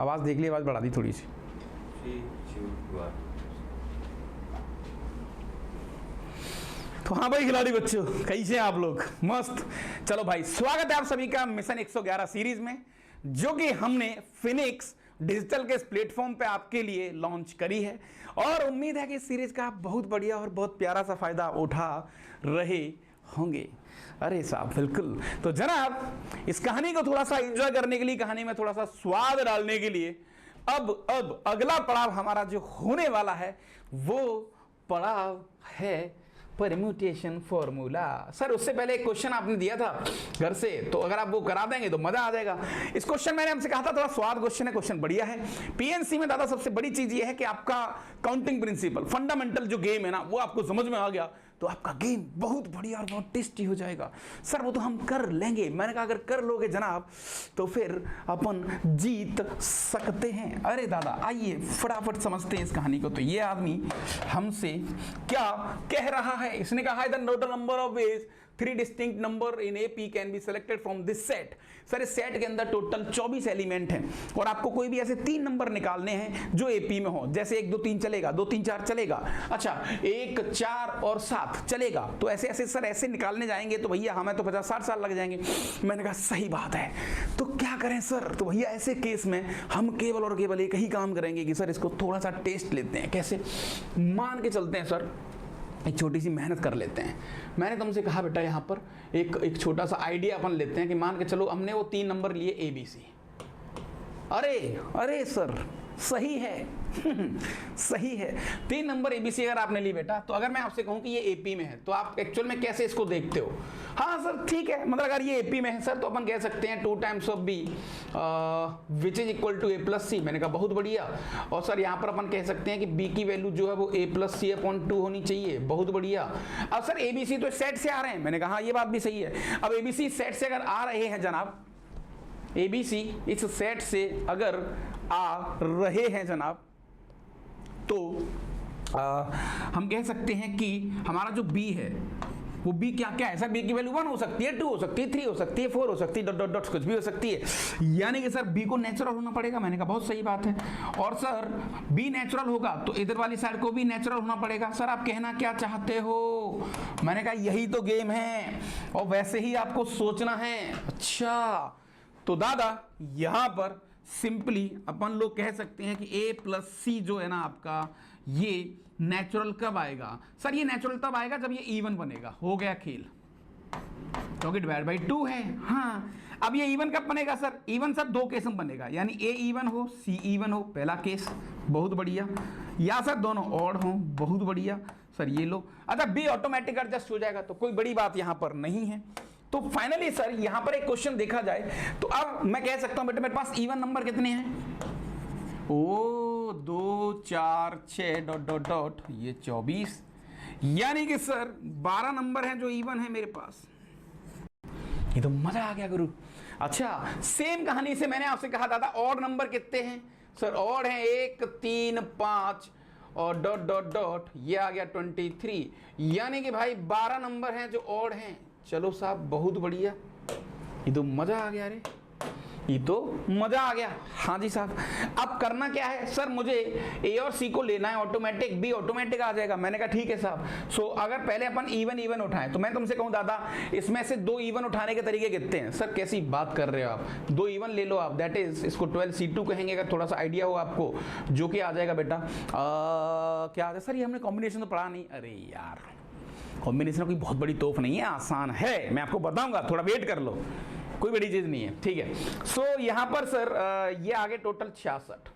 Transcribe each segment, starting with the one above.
आवाज़ देख ली, आवाज़ बढ़ा दी थोड़ी सी। तो हाँ भाई खिलाड़ी बच्चों, कैसे हैं आप लोग? मस्त। चलो भाई, स्वागत है आप सभी का मिशन 111 सीरीज में, जो कि हमने फिनिक्स डिजिटल के इस प्लेटफॉर्म पे आपके लिए लॉन्च करी है। और उम्मीद है कि इस सीरीज का आप बहुत बढ़िया और बहुत प्यारा सा फायदा उठा रहे होंगे। अरे साहब बिल्कुल। तो जनाब, इस कहानी को थोड़ा सा एंजॉय करने के लिए, कहानी में थोड़ा सा स्वाद डालने के लिए अब अगला पड़ाव हमारा जो होने वाला है वो पड़ाव है परम्यूटेशन फॉर्मूला। सर उससे पहले एक क्वेश्चन आपने दिया था घर से, तो अगर आप वो करा देंगे तो मजा आ जाएगा। इस क्वेश्चन मैंने हमसे कहा था थोड़ा स्वाद क्वेश्चन है, क्वेश्चन बढ़िया है। पीएनसी में दादा सबसे बड़ी चीज ये है कि आपका काउंटिंग प्रिंसिपल, फंडामेंटल जो गेम है ना, वो आपको समझ में आ गया तो आपका गेम बहुत बढ़िया और बहुत टेस्टी हो जाएगा। सर वो तो हम कर लेंगे। मैंने कहा अगर कर लोगे जनाब तो फिर अपन जीत सकते हैं। अरे दादा आइए फटाफट समझते हैं इस कहानी को। तो ये आदमी हमसे क्या कह रहा है? इसने कहा है the total number of ways 3 distinct number in AP can be selected from this set. Sir इस सेट के अंदर टोटल 24 एलिमेंट हैं और आपको कोई भी ऐसे 3 नंबर निकालने हैं जो एपी में हो। जैसे 1 2 3 चलेगा, 2 3 4 चलेगा, अच्छा 1 4 और 7 चलेगा। तो ऐसे ऐसे सर ऐसे निकालने जाएंगे तो भैया हमें तो 50-60 साल लग जाएंगे। मैंने कहा सही बात है, तो क्या करें सर? तो भैया ऐसे केस में हम केवल और केवल एक ही काम करेंगे कि सर इसको थोड़ा सा टेस्ट लेते हैं। कैसे? मान के चलते हैं सर, एक छोटी सी मेहनत कर लेते हैं। मैंने तुमसे कहा बेटा यहाँ पर एक छोटा सा आइडिया अपन लेते हैं कि मान के चलो हमने वो 3 नंबर लिए ABC। अरे सर सही है सही है। 3 नंबर ABC अगर आपने ली बेटा, तो अगर मैं आपसे कहूं कि ये AP में है तो आप एक्चुअल में कैसे इसको देखते हो? हाँ सर ठीक है, मतलब अगर ये AP में है सर तो अपन कह सकते हैं 2 times of B which is equal to A+C। मैंने कहा बहुत बढ़िया। और सर यहाँ पर अपन कह सकते हैं कि B की वैल्यू जो है वो A+C/2 होनी चाहिए। बहुत बढ़िया। अब सर ABC तो सेट से आ रहे हैं। मैंने कहा ये बात भी सही है। अब ABC सेट से अगर आ रहे हैं जनाब, ABC इस सेट से अगर आ रहे हैं जनाब, तो हम कह सकते हैं कि हमारा जो B है वो B क्या क्या है सर? B की वैल्यू 1 हो सकती है, 2 हो सकती है, 3 हो सकती है, 4 हो सकती है, डॉट डॉट डॉट कुछ भी हो सकती है। यानी कि सर B को नेचुरल होना पड़ेगा। मैंने कहा बहुत सही बात है। और सर B नेचुरल होगा तो इधर वाली साइड को भी नेचुरल होना पड़ेगा। सर आप कहना क्या चाहते हो? मैंने कहा यही तो गेम है और वैसे ही आपको सोचना है। अच्छा तो दादा यहां पर सिंपली अपन लोग कह सकते हैं कि A+C जो है ना आपका, ये नेचुरल कब आएगा? सर ये नेचुरल तब आएगा जब ये इवन बनेगा। हो गया खेल, क्योंकि डिवाइड बाई 2 है। हाँ अब ये इवन कब बनेगा सर? इवन सर 2 केस में बनेगा, यानी A इवन हो C इवन हो, पहला केस। बहुत बढ़िया। या सर दोनों ऑड हो। बहुत बढ़िया सर। ये लो, अच्छा B ऑटोमेटिक एडजस्ट हो जाएगा तो कोई बड़ी बात यहां पर नहीं है। तो फाइनली सर यहां पर एक क्वेश्चन देखा जाए तो अब मैं कह सकता हूं बेटा मेरे पास इवन नंबर कितने हैं? ओ 2 4 6 डॉट डॉट डॉट, ये 24। यानी कि सर 12 नंबर हैं जो इवन है मेरे पास। ये तो मजा आ गया गुरु। अच्छा सेम कहानी से मैंने आपसे कहा था ऑड नंबर कितने हैं? सर ऑड है 1 3 5 और डॉट डॉट डॉट, ये आ गया 23। यानी कि भाई 12 नंबर हैं जो ऑड हैं। चलो साहब बहुत बढ़िया, ये तो मजा आ गया। रे ये तो मजा आ गया। हाँ जी साहब। अब करना क्या है सर? मुझे A और C को लेना है ऑटोमेटिक, B ऑटोमेटिक आ जाएगा। मैंने कहा ठीक है साहब। सो अगर पहले अपन इवन उठाएं तो मैं तुमसे कहूं दादा इसमें से 2 इवन उठाने के तरीके कितने हैं? सर कैसी बात कर रहे हो आप? 2 इवन ले लो आप, दैट इज इसको 12C2 कहेंगे अगर थोड़ा सा आइडिया हो आपको, जो कि आ जाएगा बेटा क्या आ जाए सर? ये हमने कॉम्बिनेशन तो पढ़ा नहीं। अरे यार कॉम्बिनेशन कोई बहुत बड़ी तोफ नहीं है, आसान है, मैं आपको बताऊंगा, थोड़ा वेट कर लो, कोई बड़ी चीज नहीं है। ठीक है। सो यहां पर सर ये आगे टोटल 66।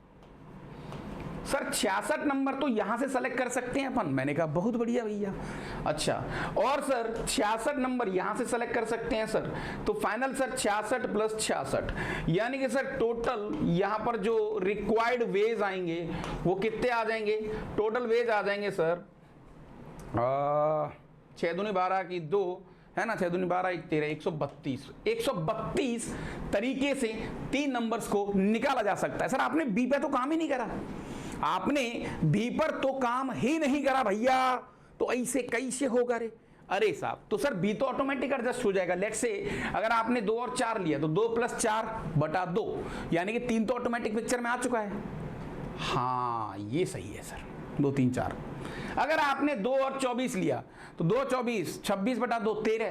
सर 66 नंबर तो यहां से सेलेक्ट कर सकते हैं अपन। मैंने कहा बहुत बढ़िया भैया। अच्छा और सर 66 नंबर यहां से सेलेक्ट कर सकते हैं सर। तो फाइनल सर 66 प्लस 66, यानी कि सर टोटल यहां पर जो रिक्वायर्ड वेज आएंगे वो कितने आ जाएंगे? टोटल वेज आ जाएंगे सर 6 दूनी 12 की 2 है ना, 6 दूनी 12 1 13 132 तरीके से 3 नंबर्स को निकाला जा सकता है। सर आपने बी पे तो काम ही नहीं करा, आपने बी पर तो काम ही नहीं करा भैया, तो ऐसे कैसे होगा रे? अरे साहब, तो सर बी तो ऑटोमेटिक एडजस्ट हो जाएगा। लेट्स से अगर आपने 2 और 4 लिया तो 2 + 4 / 2, यानी कि 3 तो ऑटोमेटिक पिक्चर में आ चुका है। हाँ ये सही है सर, 2 3 4। अगर आपने 2 और 24 लिया तो 2 24, 26 / 2 13,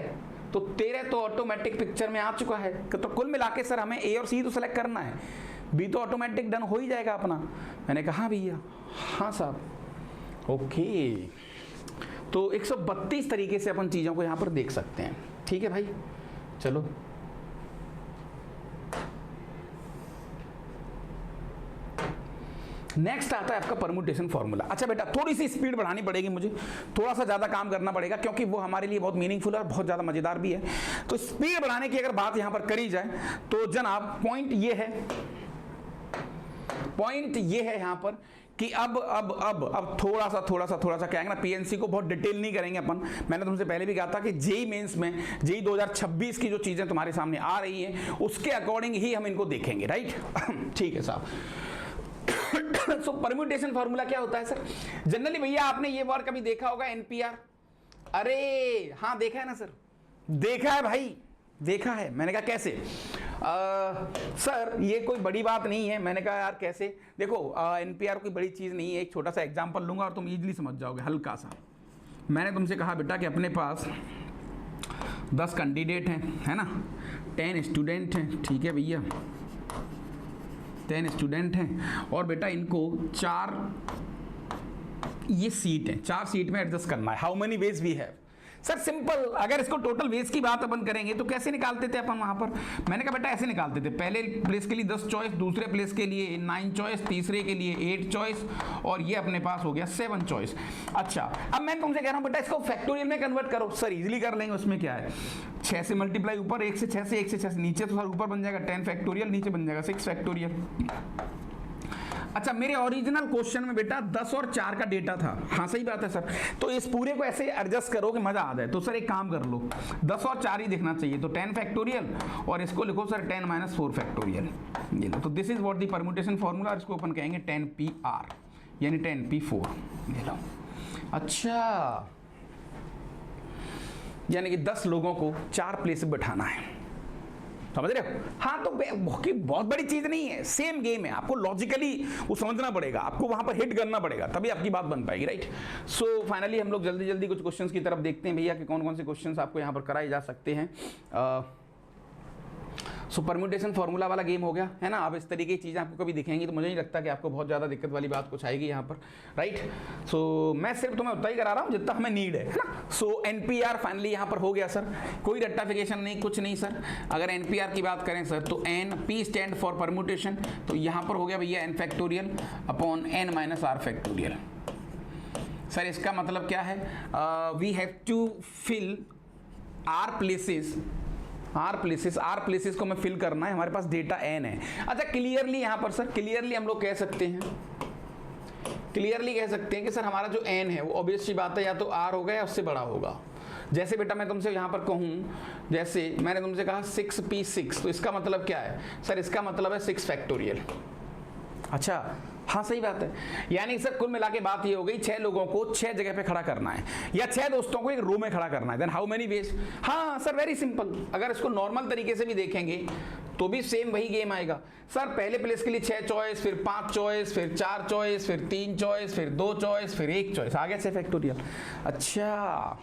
तो 13 तो ऑटोमेटिक पिक्चर में आ चुका है। तो कुल मिला के सर हमें ए और सी तो सेलेक्ट करना है, बी तो ऑटोमेटिक डन हो ही जाएगा अपना। मैंने कहा भैया हाँ साहब, ओके। तो 132 तरीके से अपन चीज़ों को यहाँ पर देख सकते हैं। ठीक है भाई, चलो नेक्स्ट आता है आपका परम्यूटेशन फॉर्मूला। अच्छा बेटा, थोड़ी सी स्पीड बढ़ानी पड़ेगी मुझे, थोड़ा सा ज़्यादा काम करना पड़ेगा, क्योंकि वो हमारे लिए बहुत मीनिंगफुल है और बहुत ज़्यादा मज़ेदार भी है। तो स्पीड बढ़ाने की अगर बात यहाँ पर करी जाए तो जनाब पॉइंट ये है यहाँ पर कि अब थोड़ा सा क्या है ना, पीएनसी को बहुत डिटेल नहीं करेंगे अपन। मैंने तुमसे पहले भी कहा था कि जेई मेंस में, जेई 2026 की जो चीज़ें तुम्हारे सामने आ रही हैं उसके अकॉर्डिंग ही हम इनको देखेंगे, राइट। ठीक है साहब। सो परम्यूटेशन फॉर्मूला क्या होता है सर? जनरली भैया आपने ये वर्ड कभी देखा होगा, एनपीआर। अरे हाँ देखा है ना सर, देखा है भाई, देखा है। मैंने कहा कैसे? सर ये कोई बड़ी बात नहीं है। मैंने कहा यार कैसे? देखो एनपीआर कोई बड़ी चीज़ नहीं है, एक छोटा सा एग्जांपल लूंगा और तुम इजीली समझ जाओगे, हल्का सा। मैंने तुमसे कहा बेटा कि अपने पास 10 कैंडिडेट हैं, है ना, 10 स्टूडेंट हैं, ठीक है भैया, 10 स्टूडेंट हैं और बेटा इनको 4 ये सीट है, 4 सीट में एडजस्ट करना है। How many ways we have? Sir simple, अगर इसको टोटल वेज की बात अपन करेंगे तो कैसे निकालते थे अपन वहां पर? मैंने कहा बेटा ऐसे निकालते थे, पहले प्लेस के लिए 10 चॉइस, दूसरे प्लेस के लिए 9 चॉइस, तीसरे के लिए 8 चॉइस और ये अपने पास हो गया 7 चॉइस। अच्छा, अब मैं तुमसे कह रहा हूं बेटा इसको फैक्टोरियल में कन्वर्ट करो। सर इजीली कर लेंगे, उसमें क्या है, 6 से मल्टीप्लाई ऊपर, 1 से 6 से 1 से 6 से नीचे, तो सर ऊपर बन जाएगा 10 फैक्टोरियल, नीचे बन जाएगा 6 फैक्टोरियल। अच्छा, मेरे ओरिजिनल क्वेश्चन में बेटा 10 और 4 का डेटा था। हाँ सही बात है सर, तो इस पूरे को ऐसे एडजस्ट करो कि मजा आ जाए। तो सर एक काम कर लो, 10 और 4 ही दिखना चाहिए, तो 10 फैक्टोरियल और इसको लिखो सर 10 - 4 फैक्टोरियल। ये लो, तो this is what the permutation formula, और इसको अपन कहेंगे 10PR यानी 10P4। ये लो। अच्छा, यानी कि 10 लोगों को 4 प्लेस बैठाना है, समझ रहे हो? हाँ, तो बहुत बड़ी चीज नहीं है, सेम गेम है। आपको लॉजिकली वो समझना पड़ेगा, आपको वहां पर हिट करना पड़ेगा, तभी आपकी बात बन पाएगी, राइट। सो फाइनली हम लोग जल्दी जल्दी कुछ क्वेश्चंस की तरफ देखते हैं भैया कि कौन कौन से क्वेश्चंस आपको यहाँ पर कराए जा सकते हैं। सो परम्यूटेशन फॉर्मूला वाला गेम हो गया है ना। अब इस तरीके की चीज़ें आपको कभी दिखेंगी तो मुझे नहीं लगता कि आपको बहुत ज़्यादा दिक्कत वाली बात कुछ आएगी यहाँ पर, राइट। सो मैं सिर्फ तुम्हें उतना ही करा रहा हूँ जितना हमें नीड है ना। सो एनपीआर फाइनली यहाँ पर हो गया सर, कोई रट्टाफिकेशन नहीं, कुछ नहीं सर। अगर एनपीआर की बात करें सर तो n p stand for permutation, तो यहाँ पर हो गया भैया n factorial upon n minus r factorial. Sir इसका मतलब क्या है? We have to fill r places को हमें फिल करना है, हमारे पास डेटा n है। अच्छा क्लियरली यहाँ पर सर, क्लियरली हम लोग कह सकते हैं, कि सर हमारा जो n है वो ऑब्वियस सी बात है या तो r होगा या उससे बड़ा होगा। जैसे बेटा मैं तुमसे यहाँ पर कहूँ, जैसे मैंने तुमसे कहा 6p6, तो इसका मतलब क्या है सर? इसका मतलब है 6 फैक्टोरियल। अच्छा हाँ सही बात है, यानी सर कुल मिला के बात ये हो गई 6 लोगों को 6 जगह पे खड़ा करना है या 6 दोस्तों को एक रो में खड़ा करना है। Then how many ways? हाँ सर वेरी सिंपल, अगर इसको नॉर्मल तरीके से भी देखेंगे तो भी सेम वही गेम आएगा। सर पहले प्लेस के लिए 6 चॉइस, फिर 5 चॉइस, फिर 4 चॉइस, फिर 3 चॉइस, फिर 2 चॉइस, फिर 1 चॉइस, आ गया 6 फैक्टोरियल। अच्छा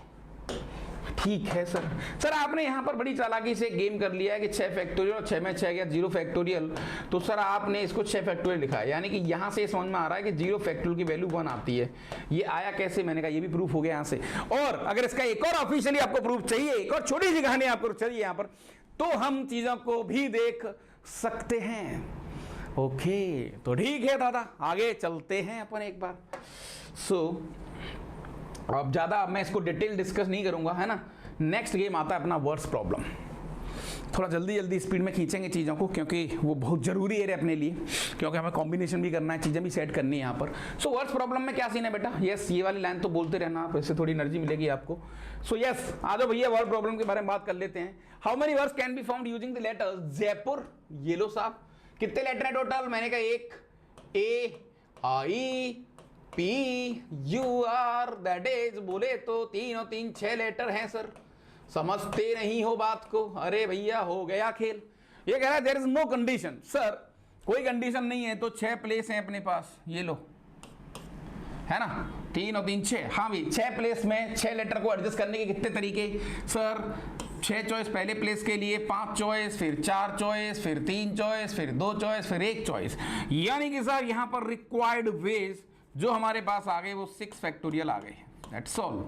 ठीक है सर। सर आपने यहाँ पर बड़ी चालाकी से गेम कर लिया है कि 6 फैक्टोरियल और 6 में 6 गया 0 फैक्टोरियल, तो सर आपने इसको 6 फैक्टोरियल लिखा है, यानी कि यहाँ से समझ में आ रहा है कि 0 फैक्टोरियल की वैल्यू 1 आती है। ये आया कैसे? मैंने कहा ये भी प्रूफ हो गया यहाँ से। और अगर इसका एक और ऑफिशियली आपको प्रूफ चाहिए, एक और छोटी सी कहानी आपको चाहिए यहाँ पर, तो हम चीजों को भी देख सकते हैं। ओके तो ठीक है दादा, आगे चलते हैं अपन एक बार। अब ज़्यादा मैं इसको डिटेल डिस्कस नहीं करूंगा, है ना। नेक्स्ट गेम आता है अपना वर्ड्स प्रॉब्लम। थोड़ा जल्दी स्पीड में खींचेंगे चीज़ों को, क्योंकि वो बहुत ज़रूरी है अपने लिए, क्योंकि हमें कॉम्बिनेशन भी करना है, चीज़ें भी सेट करनी है यहाँ पर। सो वर्ड्स प्रॉब्लम में क्या सीन है बेटा? यस ये वाली लाइन तो बोलते रहना आप, इससे थोड़ी एनर्जी मिलेगी आपको। सो यस आ जाओ भैया, वर्ड प्रॉब्लम के बारे में बात कर लेते हैं। How many words can be found using the letter Jaipur? ये लो साहब, कितने लेटर है टोटल? मैंने कहा 1, A, I, PUR that is, बोले तो 3 और 3 6 लेटर हैं सर, समझते नहीं हो बात को। अरे भैया हो गया खेल। ये कह रहा है there is no condition. Sir कोई कंडीशन नहीं है, तो 6 प्लेस हैं अपने पास, ये लो, है ना, 3 और 3 6। हाँ भाई 6 प्लेस में 6 लेटर को एडजस्ट करने के कितने तरीके सर? 6 चॉइस पहले प्लेस के लिए, 5 चॉइस, फिर 4 चॉइस, फिर 3 चॉइस, फिर 2 चॉइस, फिर 1 चॉइस। यानी कि सर यहाँ पर रिक्वायर्ड वेज जो हमारे पास आ गए वो 6 फैक्टोरियल आ गए। That's all.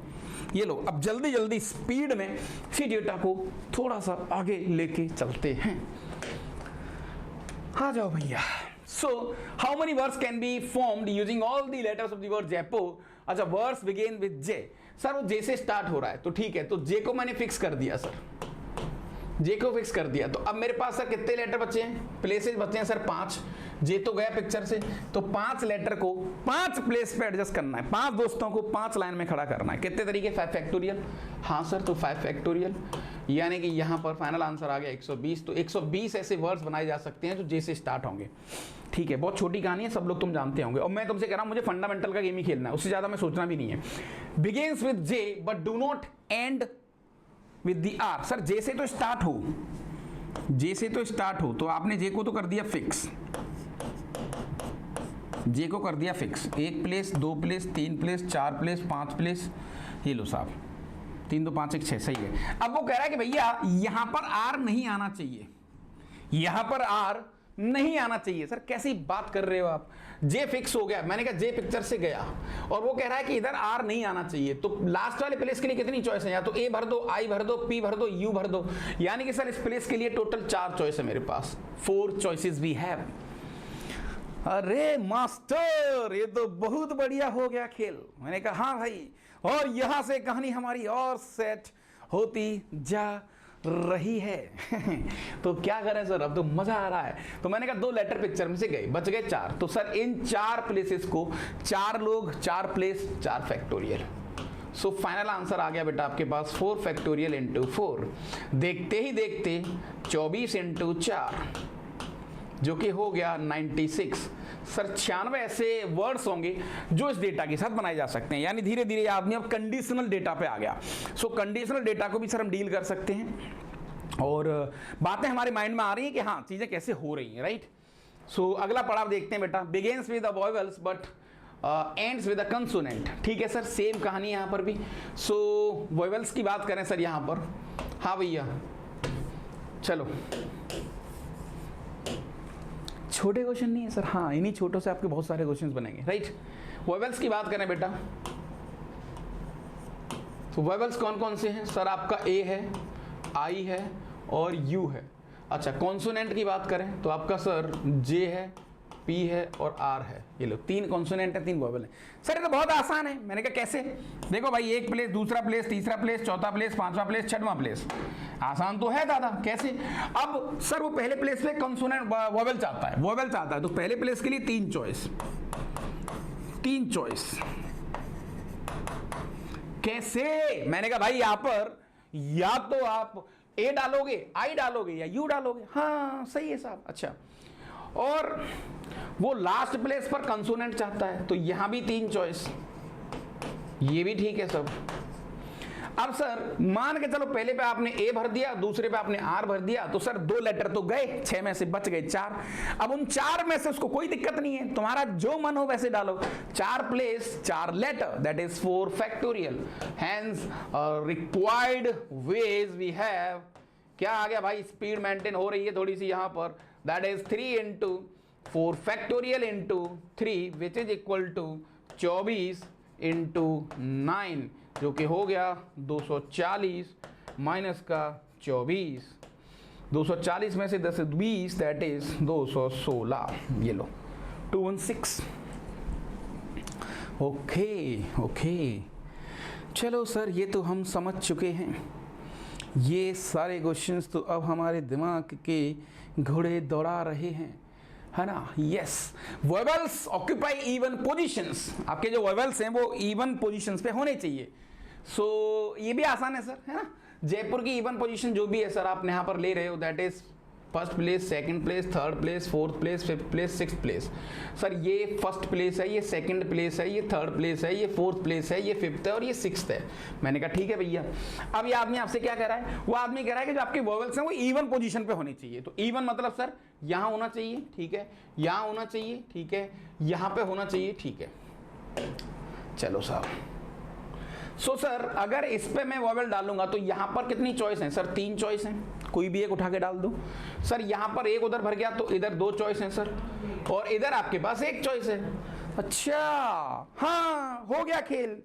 ये लो, अब जल्दी जल्दी स्पीड में इसी डेटा को थोड़ा सा आगे लेके चलते हैं। आ जाओ भैया। So, how many words can be formed using all the letters of the word Jaipur? अच्छा, words begin with J. Sir वो J से स्टार्ट हो रहा है, तो ठीक है, तो J को मैंने फिक्स कर दिया सर, J को फिक्स कर दिया। तो अब मेरे पास सर कितने लेटर बचे हैं? प्लेसेस बचे हैं सर 5। J तो गया पिक्चर से, तो 5 लेटर को 5 प्लेस पे एडजस्ट करना है, 5 दोस्तों को 5 लाइन में खड़ा करना है। कितने तरीके? 5 फैक्टोरियल। हाँ सर, तो 5 फैक्टोरियल, यानी कि यहाँ पर फाइनल आंसर आ गया 120। तो 120 ऐसे वर्ड्स बनाए जा सकते हैं जो J से स्टार्ट होंगे। ठीक है, बहुत छोटी कहानी है, सब लोग तुम जानते होंगे, और मैं तुमसे कह रहा हूं मुझे फंडामेंटल का गेम ही खेलना है, उससे ज्यादा मैं सोचना भी नहीं है। Begins with J but do not and with the R। Sir J से तो स्टार्ट हो, J से तो स्टार्ट हो, तो आपने J को तो कर दिया फिक्स, J को कर दिया fix. 1 place, 2 place, 3 place, 4 place, 5 place, ये लो साहब, 3 2 5 1 6, सही है। अब वो कह रहा है कि भैया यहां पर R नहीं आना चाहिए, यहां पर R नहीं आना चाहिए। सर कैसी बात कर रहे हो आप? J फिक्स हो गया, मैंने कहा J पिक्चर से गया, और वो कह रहा है कि इधर R नहीं आना चाहिए। तो लास्ट वाले प्लेस के लिए कितनी चॉइस है? या तो A भर दो, I भर दो, P भर दो, U भर दो। यानी कि सर इस प्लेस के लिए टोटल 4 चॉइस है मेरे पास, 4 चॉइसेस वी हैव। अरे मास्टर, ये तो बहुत बढ़िया हो गया खेल। मैंने कहा हाँ भाई, और यहां से कहानी हमारी और सेट होती जा रही है। तो क्या करें सर, अब तो मजा आ रहा है। तो मैंने कहा 2 लेटर पिक्चर में से गए, बच गए 4। तो सर इन 4 प्लेसेस को 4 लोग, 4 place, 4 factorial. So final answer आ गया बेटा आपके पास 4 फैक्टोरियल इंटू 4। देखते ही देखते 24 इंटू 4, जो कि हो गया 96। सर 96 ऐसे वर्ड्स होंगे जो इस डेटा के साथ बनाए जा सकते हैं। यानी धीरे धीरे आदमी अब कंडीशनल डेटा पे आ गया। सो कंडीशनल डेटा को भी सर हम डील कर सकते हैं, और बातें हमारे माइंड में आ रही हैं कि हाँ चीजें कैसे हो रही हैं, राइट। सो अगला पड़ाव देखते हैं बेटा, begins with the vowels but ends with the consonant. ठीक है सर, सेम कहानी यहाँ पर भी। सो वॉवेल्स की बात करें सर यहाँ पर, हाँ भैया चलो, छोटे क्वेश्चन नहीं है सर, हाँ इन्हीं छोटों से आपके बहुत सारे क्वेश्चंस बनेंगे, राइट। वॉवेल्स की बात करें बेटा, तो वॉवेल्स कौन कौन से हैं सर? आपका A है, I है और U है। अच्छा, कॉन्सोनेंट की बात करें तो आपका सर J है, P है और R है। ये लो 3 कॉन्सोनेंट है, 3 वॉवेल है। सर ये तो बहुत आसान है। मैंने कहा कैसे? देखो भाई, 1 प्लेस, दूसरा प्लेस, तीसरा प्लेस, चौथा प्लेस, 5वां प्लेस, 6वां प्लेस। आसान तो है दादा, कैसे? अब सर वो पहले प्लेस पे कॉन्सोनेंट वॉवेल चाहता है, वॉवेल चाहता है, तो पहले प्लेस के लिए 3 चॉइस, 3 चॉइस। कैसे? मैंने कहा भाई यहाँ पर या तो आप A डालोगे, I डालोगे या U डालोगे। हाँ सही है साहब। अच्छा, और वो लास्ट प्लेस पर कंसोनेंट चाहता है, तो यहां भी 3 चॉइस, ये भी ठीक है सब। अब सर मान के चलो पहले पे आपने A भर दिया, दूसरे पे आपने R भर दिया, तो सर 2 लेटर तो गए, 6 में से बच गए 4। अब उन 4 में से उसको कोई दिक्कत नहीं है, तुम्हारा जो मन हो वैसे डालो। 4 place, 4 letter, that is 4 factorial. Hence required ways we have, क्या आ गया भाई, स्पीड मेंटेन हो रही है थोड़ी सी यहाँ पर, that is 3 into 4 factorial into 3 which is equal to 24 into 9, जो कि हो गया 240 माइनस का 24। 240 में से 10 20, दैट इज 216। ये लो 216। ओके, चलो सर ये तो हम समझ चुके हैं। ये सारे क्वेश्चंस तो अब हमारे दिमाग के घोड़े दौड़ा रहे हैं, है ना। Yes, vowels occupy even positions. आपके जो वॉवेल्स हैं वो इवन पोजीशंस पे होने चाहिए। सो ये भी आसान है सर, है ना। जयपुर की इवन पोजीशन जो भी है सर आप यहाँ पर ले रहे हो, that is first place, second place, third place, fourth place, fifth place, sixth place. Sir ये फर्स्ट प्लेस है, ये सेकंड प्लेस है, ये थर्ड प्लेस है, ये फोर्थ प्लेस है, ये फिफ्थ है और ये सिक्स्थ है। मैंने कहा ठीक है भैया। अब ये आदमी आपसे क्या कह रहा है? वो आदमी कह रहा है कि जो आपके वोवेल्स हैं वो इवन पोजीशन पे होनी चाहिए। तो इवन मतलब सर यहाँ होना चाहिए, ठीक है, यहाँ होना चाहिए, ठीक है, यहाँ पे होना चाहिए, ठीक है। चलो साहब, सो सर अगर इस पे मैं वोवेल डालूंगा तो यहाँ पर कितनी चॉइस है सर? 3 चॉइस हैं, कोई भी एक उठा के डाल दो। सर यहाँ पर एक उधर भर गया तो इधर 2 चॉइस हैं सर, और इधर आपके पास 1 चॉइस है। अच्छा हाँ, हो गया खेल।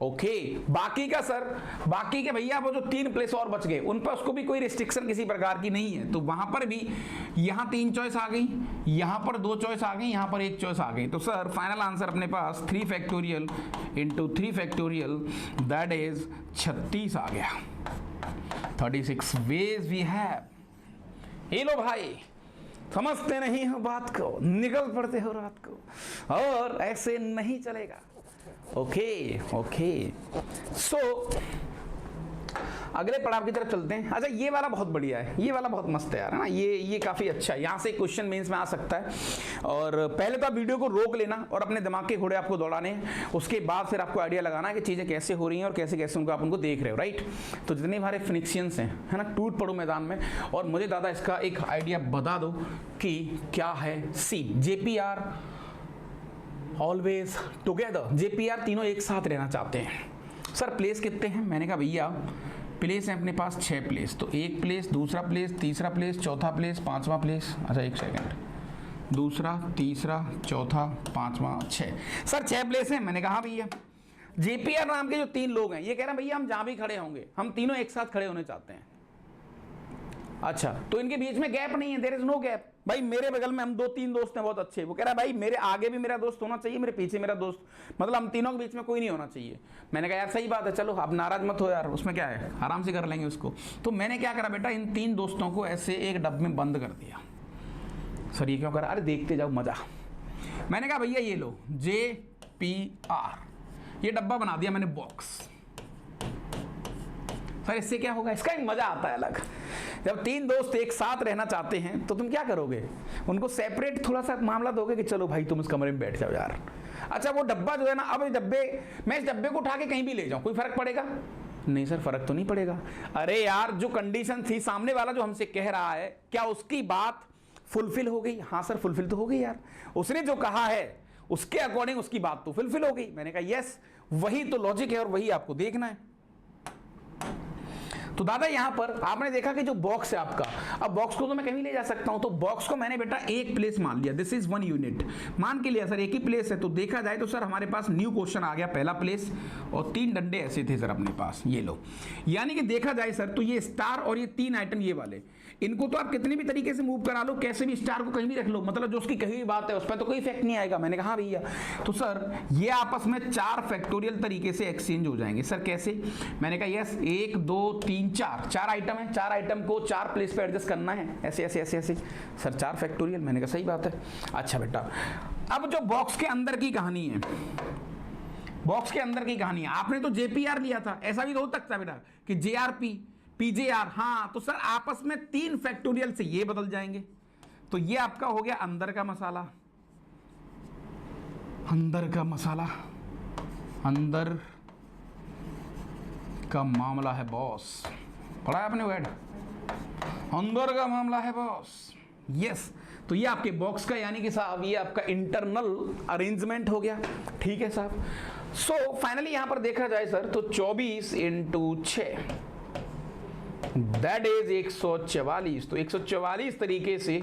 ओके, बाकी का सर, बाकी के भैया वो जो 3 प्लेस और बच गए उन पर उसको भी कोई रिस्ट्रिक्शन किसी प्रकार की नहीं है, तो वहां पर भी यहाँ 3 चॉइस आ गई, यहाँ पर 2 चॉइस आ गई, यहाँ पर 1 चॉइस आ गई। तो सर फाइनल आंसर अपने पास 3 factorial into 3 factorial that is 36 आ गया। 36 वेज वी हैव। ये लो भाई, समझते नहीं हो बात को, निकल पड़ते हो रात को, और ऐसे नहीं चलेगा। ओके ओके, सो अगले पड़ाव की तरफ चलते हैं। अच्छा ये वाला बहुत बढ़िया है, ये वाला बहुत मस्त है यार, है ना, ये काफ़ी अच्छा है। यहाँ से क्वेश्चन मेंस में आ सकता है, और पहले तो आप वीडियो को रोक लेना और अपने दिमाग के घोड़े आपको दौड़ाने हैं, उसके बाद फिर आपको आइडिया लगाना है कि चीज़ें कैसे हो रही हैं और कैसे कैसे उनको आप उनको देख रहे हो, राइट। तो जितने हमारे फिनिक्शियंस हैं, है ना, टूट पड़ो मैदान में। और मुझे दादा इसका एक आइडिया बता दो कि क्या है। सी JPR ऑलवेज टुगेदर, JPR तीनों एक साथ रहना चाहते हैं। सर प्लेस कितने हैं? मैंने कहा भैया प्लेस है अपने पास 6 प्लेस, तो 1 प्लेस, दूसरा प्लेस, तीसरा प्लेस, चौथा प्लेस, 5वां प्लेस। अच्छा 1 सेकेंड, दूसरा, तीसरा, चौथा, 5वां, 6। सर 6 प्लेस हैं। मैंने कहा भैया JPR नाम के जो 3 लोग हैं ये कह रहे हैं भैया हम जहाँ भी खड़े होंगे हम तीनों एक साथ खड़े होने चाहते हैं। अच्छा, तो इनके बीच में गैप नहीं है, देयर इज नो गैप। भाई मेरे बगल में हम 2-3 दोस्त हैं बहुत अच्छे, वो कह रहा है भाई मेरे आगे भी मेरा दोस्त होना चाहिए, मेरे पीछे मेरा दोस्त, मतलब हम तीनों के बीच में कोई नहीं होना चाहिए। मैंने कहा यार सही बात है, चलो आप नाराज मत हो यार, उसमें क्या है, आराम से कर लेंगे उसको। तो मैंने क्या करा बेटा, इन 3 दोस्तों को ऐसे एक डब्बे में बंद कर दिया। सर ये क्यों करा? अरे देखते जाओ मजा। मैंने कहा भैया ये लो JPR, ये डब्बा बना दिया मैंने बॉक्स। सर इससे क्या होगा? इसका एक मजा आता है अलग। जब 3 दोस्त एक साथ रहना चाहते हैं तो तुम क्या करोगे? उनको सेपरेट थोड़ा सा मामला दोगे कि चलो भाई तुम इस कमरे में बैठ जाओ यार। अच्छा वो डब्बा जो है ना, अब मैं इस डब्बे को उठा के कहीं भी ले जाऊं, कोई फर्क पड़ेगा? नहीं सर फर्क तो नहीं पड़ेगा। अरे यार जो कंडीशन थी, सामने वाला जो हमसे कह रहा है, क्या उसकी बात फुलफिल हो गई? हाँ सर फुलफिल तो हो गई यार, उसने जो कहा है उसके अकॉर्डिंग उसकी बात तो फुलफिल हो गई। मैंने कहा यस, वही तो लॉजिक है और वही आपको देखना है। तो दादा यहां पर आपने देखा कि जो बॉक्स है आपका, अब बॉक्स को तो मैं कहीं ले जा सकता हूं, तो बॉक्स को मैंने बेटा 1 प्लेस मान लिया, दिस इज 1 यूनिट मान के लिया। सर 1 ही प्लेस है, तो देखा जाए तो सर हमारे पास न्यू क्वेश्चन आ गया, पहला प्लेस, और 3 डंडे ऐसे थे सर अपने पास, ये लो। यानी कि देखा जाए सर तो ये स्टार और ये 3 आइटम ये वाले, इनको तो आप कितने भी तरीके से मूव करा लो, कैसे भी स्टार को कहीं भी रख लो, मतलब जो उसकी कही हुई बात है उस पर तो कोई इफेक्ट नहीं आएगा। मैंने कहा भैया तो सर ये आपस में 4 फैक्टोरियल तरीके से एक्सचेंज हो जाएंगे। सर कैसे? मैंने कहा यस 1 2 3 4 आइटम है, 4 आइटम को 4 प्लेस पे एडजस्ट करना है, ऐसे ऐसे ऐसे ऐसे। सर 4 फैक्टोरियल, मैंने कहा सही बात है। अच्छा बेटा अब जो बॉक्स के अंदर की कहानी है, बॉक्स के अंदर की कहानी है, आपने तो JPR लिया था, ऐसा भी तो हो सकता है बेटा कि JRP PJR, हाँ तो सर आपस में 3 फैक्टोरियल से ये बदल जाएंगे। तो ये आपका हो गया अंदर का मसाला, अंदर का मसाला, अंदर का मामला है बॉस। पढ़ा है आपने वर्ड, अंदर का मामला है बॉस, यस। तो ये आपके बॉक्स का यानी कि साहब ये आपका इंटरनल अरेंजमेंट हो गया, ठीक है साहब। सो फाइनली यहां पर देखा जाए सर तो 24 × 6 दैट इज 144। तो 144 तरीके से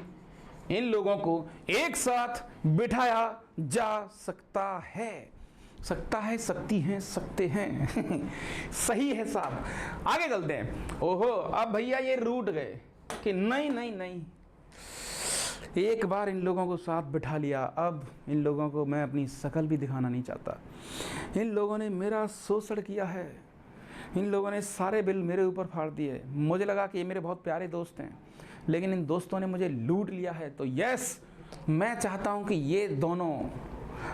इन लोगों को एक साथ बिठाया जा सकता है, सकती हैं, सकते हैं सही है साहब। आगे चलते हैं। ओहो अब भैया ये रूठ गए कि नहीं नहीं नहीं, एक बार इन लोगों को साथ बिठा लिया, अब इन लोगों को मैं अपनी शकल भी दिखाना नहीं चाहता। इन लोगों ने मेरा शोषण किया है, इन लोगों ने सारे बिल मेरे ऊपर फाड़ दिए। मुझे लगा कि ये मेरे बहुत प्यारे दोस्त हैं, लेकिन इन दोस्तों ने मुझे लूट लिया है। तो यस मैं चाहता हूं कि ये दोनों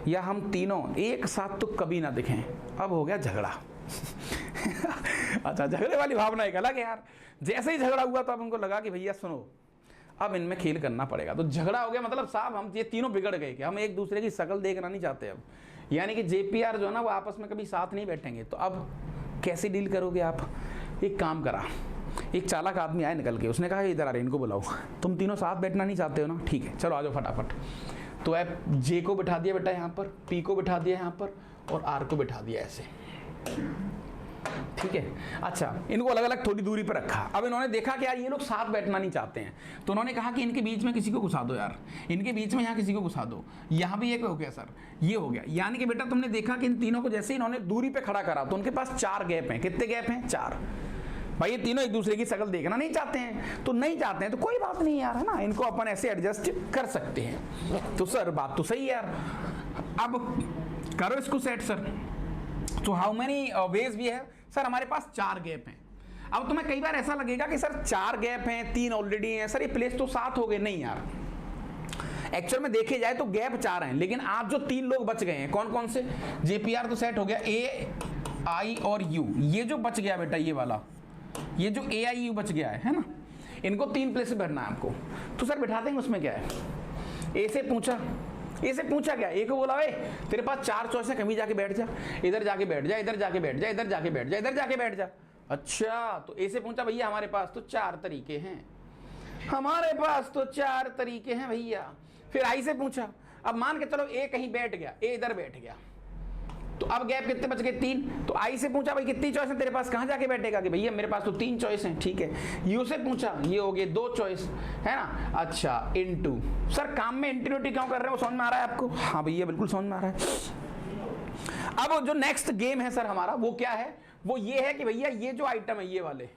या हम तीनों एक साथ तो कभी ना दिखें। अब हो गया झगड़ा अच्छा झगड़े वाली भावना एक अलग है यार। जैसे ही झगड़ा हुआ तो अब उनको लगा कि भैया सुनो अब इनमें खेल करना पड़ेगा। तो झगड़ा हो गया, मतलब साहब हम ये तीनों बिगड़ गए कि हम एक दूसरे की शक्ल देखना नहीं चाहते अब, यानी कि JPR जो है ना वो आपस में कभी साथ नहीं बैठेंगे। तो अब कैसे डील करोगे आप? एक काम करा, एक चालाक आदमी आया निकल के, उसने कहा इधर आ रहे इनको बुलाओ, तुम तीनों साथ बैठना नहीं चाहते हो ना, ठीक है चलो आ जाओ फटाफट। तो ऐप J को बिठा दिया बेटा यहाँ पर, P को बिठा दिया यहाँ पर, और R को बिठा दिया ऐसे, ठीक है। अच्छा, इनको अलग अलग थोड़ी दूरी पर रखा। अब इन्होंने देखा कि यार ये लोग साथ बैठना नहीं चाहते हैं, तो उन्होंने कहा कि इनके बीच में किसी को घुसा दो यार, इनके बीच में यहाँ किसी को घुसा दो। यहाँ भी एक हो गया सर, ये हो गया। यानी कि बेटा तुमने देखा कि इन तीनों को जैसे इन्होंने दूरी पे खड़ा करा तो उनके पास 4 गैप हैं। कितने गैप हैं? 4। भाई ये तीनों एक दूसरे की शक्ल देखना नहीं चाहते हैं, तो नहीं चाहते हैं तो कोई बात नहीं यार, है ना, इनको अपन ऐसे एडजस्ट कर सकते हैं। तो सर बात तो सही है यार, अब करो इसको सेट सर। तो how many ways we have? Sir हमारे पास 4 गैप हैं। अब तुम्हें कई बार ऐसा लगेगा कि सर 4 गैप हैं, 3 ऑलरेडी हैं, सर ये प्लेस तो 7 हो गए। नहीं यार, एक्चुअल में देखे जाए तो गैप 4 हैं, लेकिन आप जो 3 लोग बच गए हैं, कौन कौन से? JPR तो सेट हो गया, A, I और U। ये जो बच गया बेटा, ये वाला, ये जो AIU बच गया है ना, इनको 3 प्लेस पे बैठना है आपको। तो सर बिठा देंगे, उसमें क्या है? ए से पूछा क्या? ए को बोला, तेरे पास 4 चॉइस है, कहीं जाके बैठ जा, इधर जाके बैठ जा, इधर जाके बैठ जा, इधर जाके बैठ जा, इधर जाके बैठ जा। अच्छा, तो ए से पूछा भैया हमारे पास तो 4 तरीके हैं, हमारे पास तो 4 तरीके हैं भैया। फिर आई से पूछा, अब मान के चलो ए कहीं बैठ गया, ए इधर बैठ गया, तो अब गैप कितने बच गए? 3। तो आई से पूछा भाई कितनी चॉइस है तेरे पास, कहाँ जाके बैठेगा? कि भैया मेरे पास तो 3 चॉइस हैं, ठीक है। यू से पूछा, ये हो गए 2 चॉइस, है ना। अच्छा, इनटू, सर काम में इंटीग्रिटी क्यों कर रहे हो, समझ में आ रहा है आपको? हाँ भैया बिल्कुल समझ में आ रहा है। अब जो नेक्स्ट गेम है सर हमारा, वो क्या है? वो ये है कि भैया ये जो आइटम है, ये वाले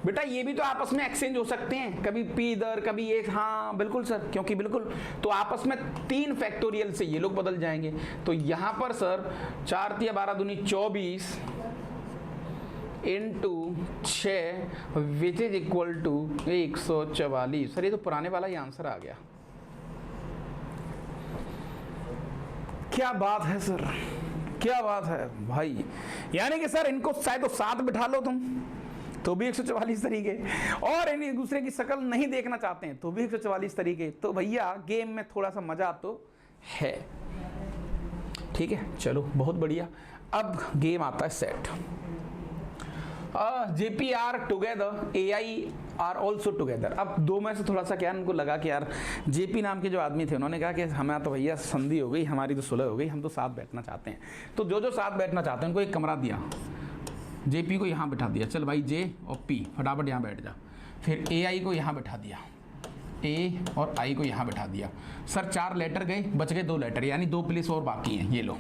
बेटा ये भी तो आपस में एक्सचेंज हो सकते हैं, कभी P इधर कभी ये। हाँ बिल्कुल सर, क्योंकि बिल्कुल, तो आपस में 3 फैक्टोरियल से ये लोग बदल जाएंगे। तो यहां पर सर 4 × 12 दूनी 24 into 6 which is equal to 144। Sir ये तो पुराने वाला ही आंसर आ गया। क्या बात है सर, क्या बात है भाई। यानी कि सर इनको शायद तो 7 बिठा लो तुम तो भी 144 तरीके, और एक दूसरे की शक्ल नहीं देखना चाहते हैं तो भी 144 तरीके। तो भैया गेम में थोड़ा सा मजा तो है, ठीक है। चलो बहुत बढ़िया। अब गेम आता है set. JPR together, AI are also together. अब 2 में से थोड़ा सा क्या उनको लगा कि यार JP नाम के जो आदमी थे, उन्होंने कहा कि हमें तो भैया संधि हो गई, हमारी तो सुलह हो गई, हम तो साथ बैठना चाहते हैं। तो जो साथ बैठना चाहते हैं उनको एक कमरा दिया, JP को यहाँ बिठा दिया, चल भाई J और P फटाफट यहाँ बैठ जा। फिर AI को यहाँ बिठा दिया, A और I को यहाँ बिठा दिया। सर 4 लेटर गए, बच गए 2 लेटर, यानी 2 प्लेस और बाकी हैं, ये लो।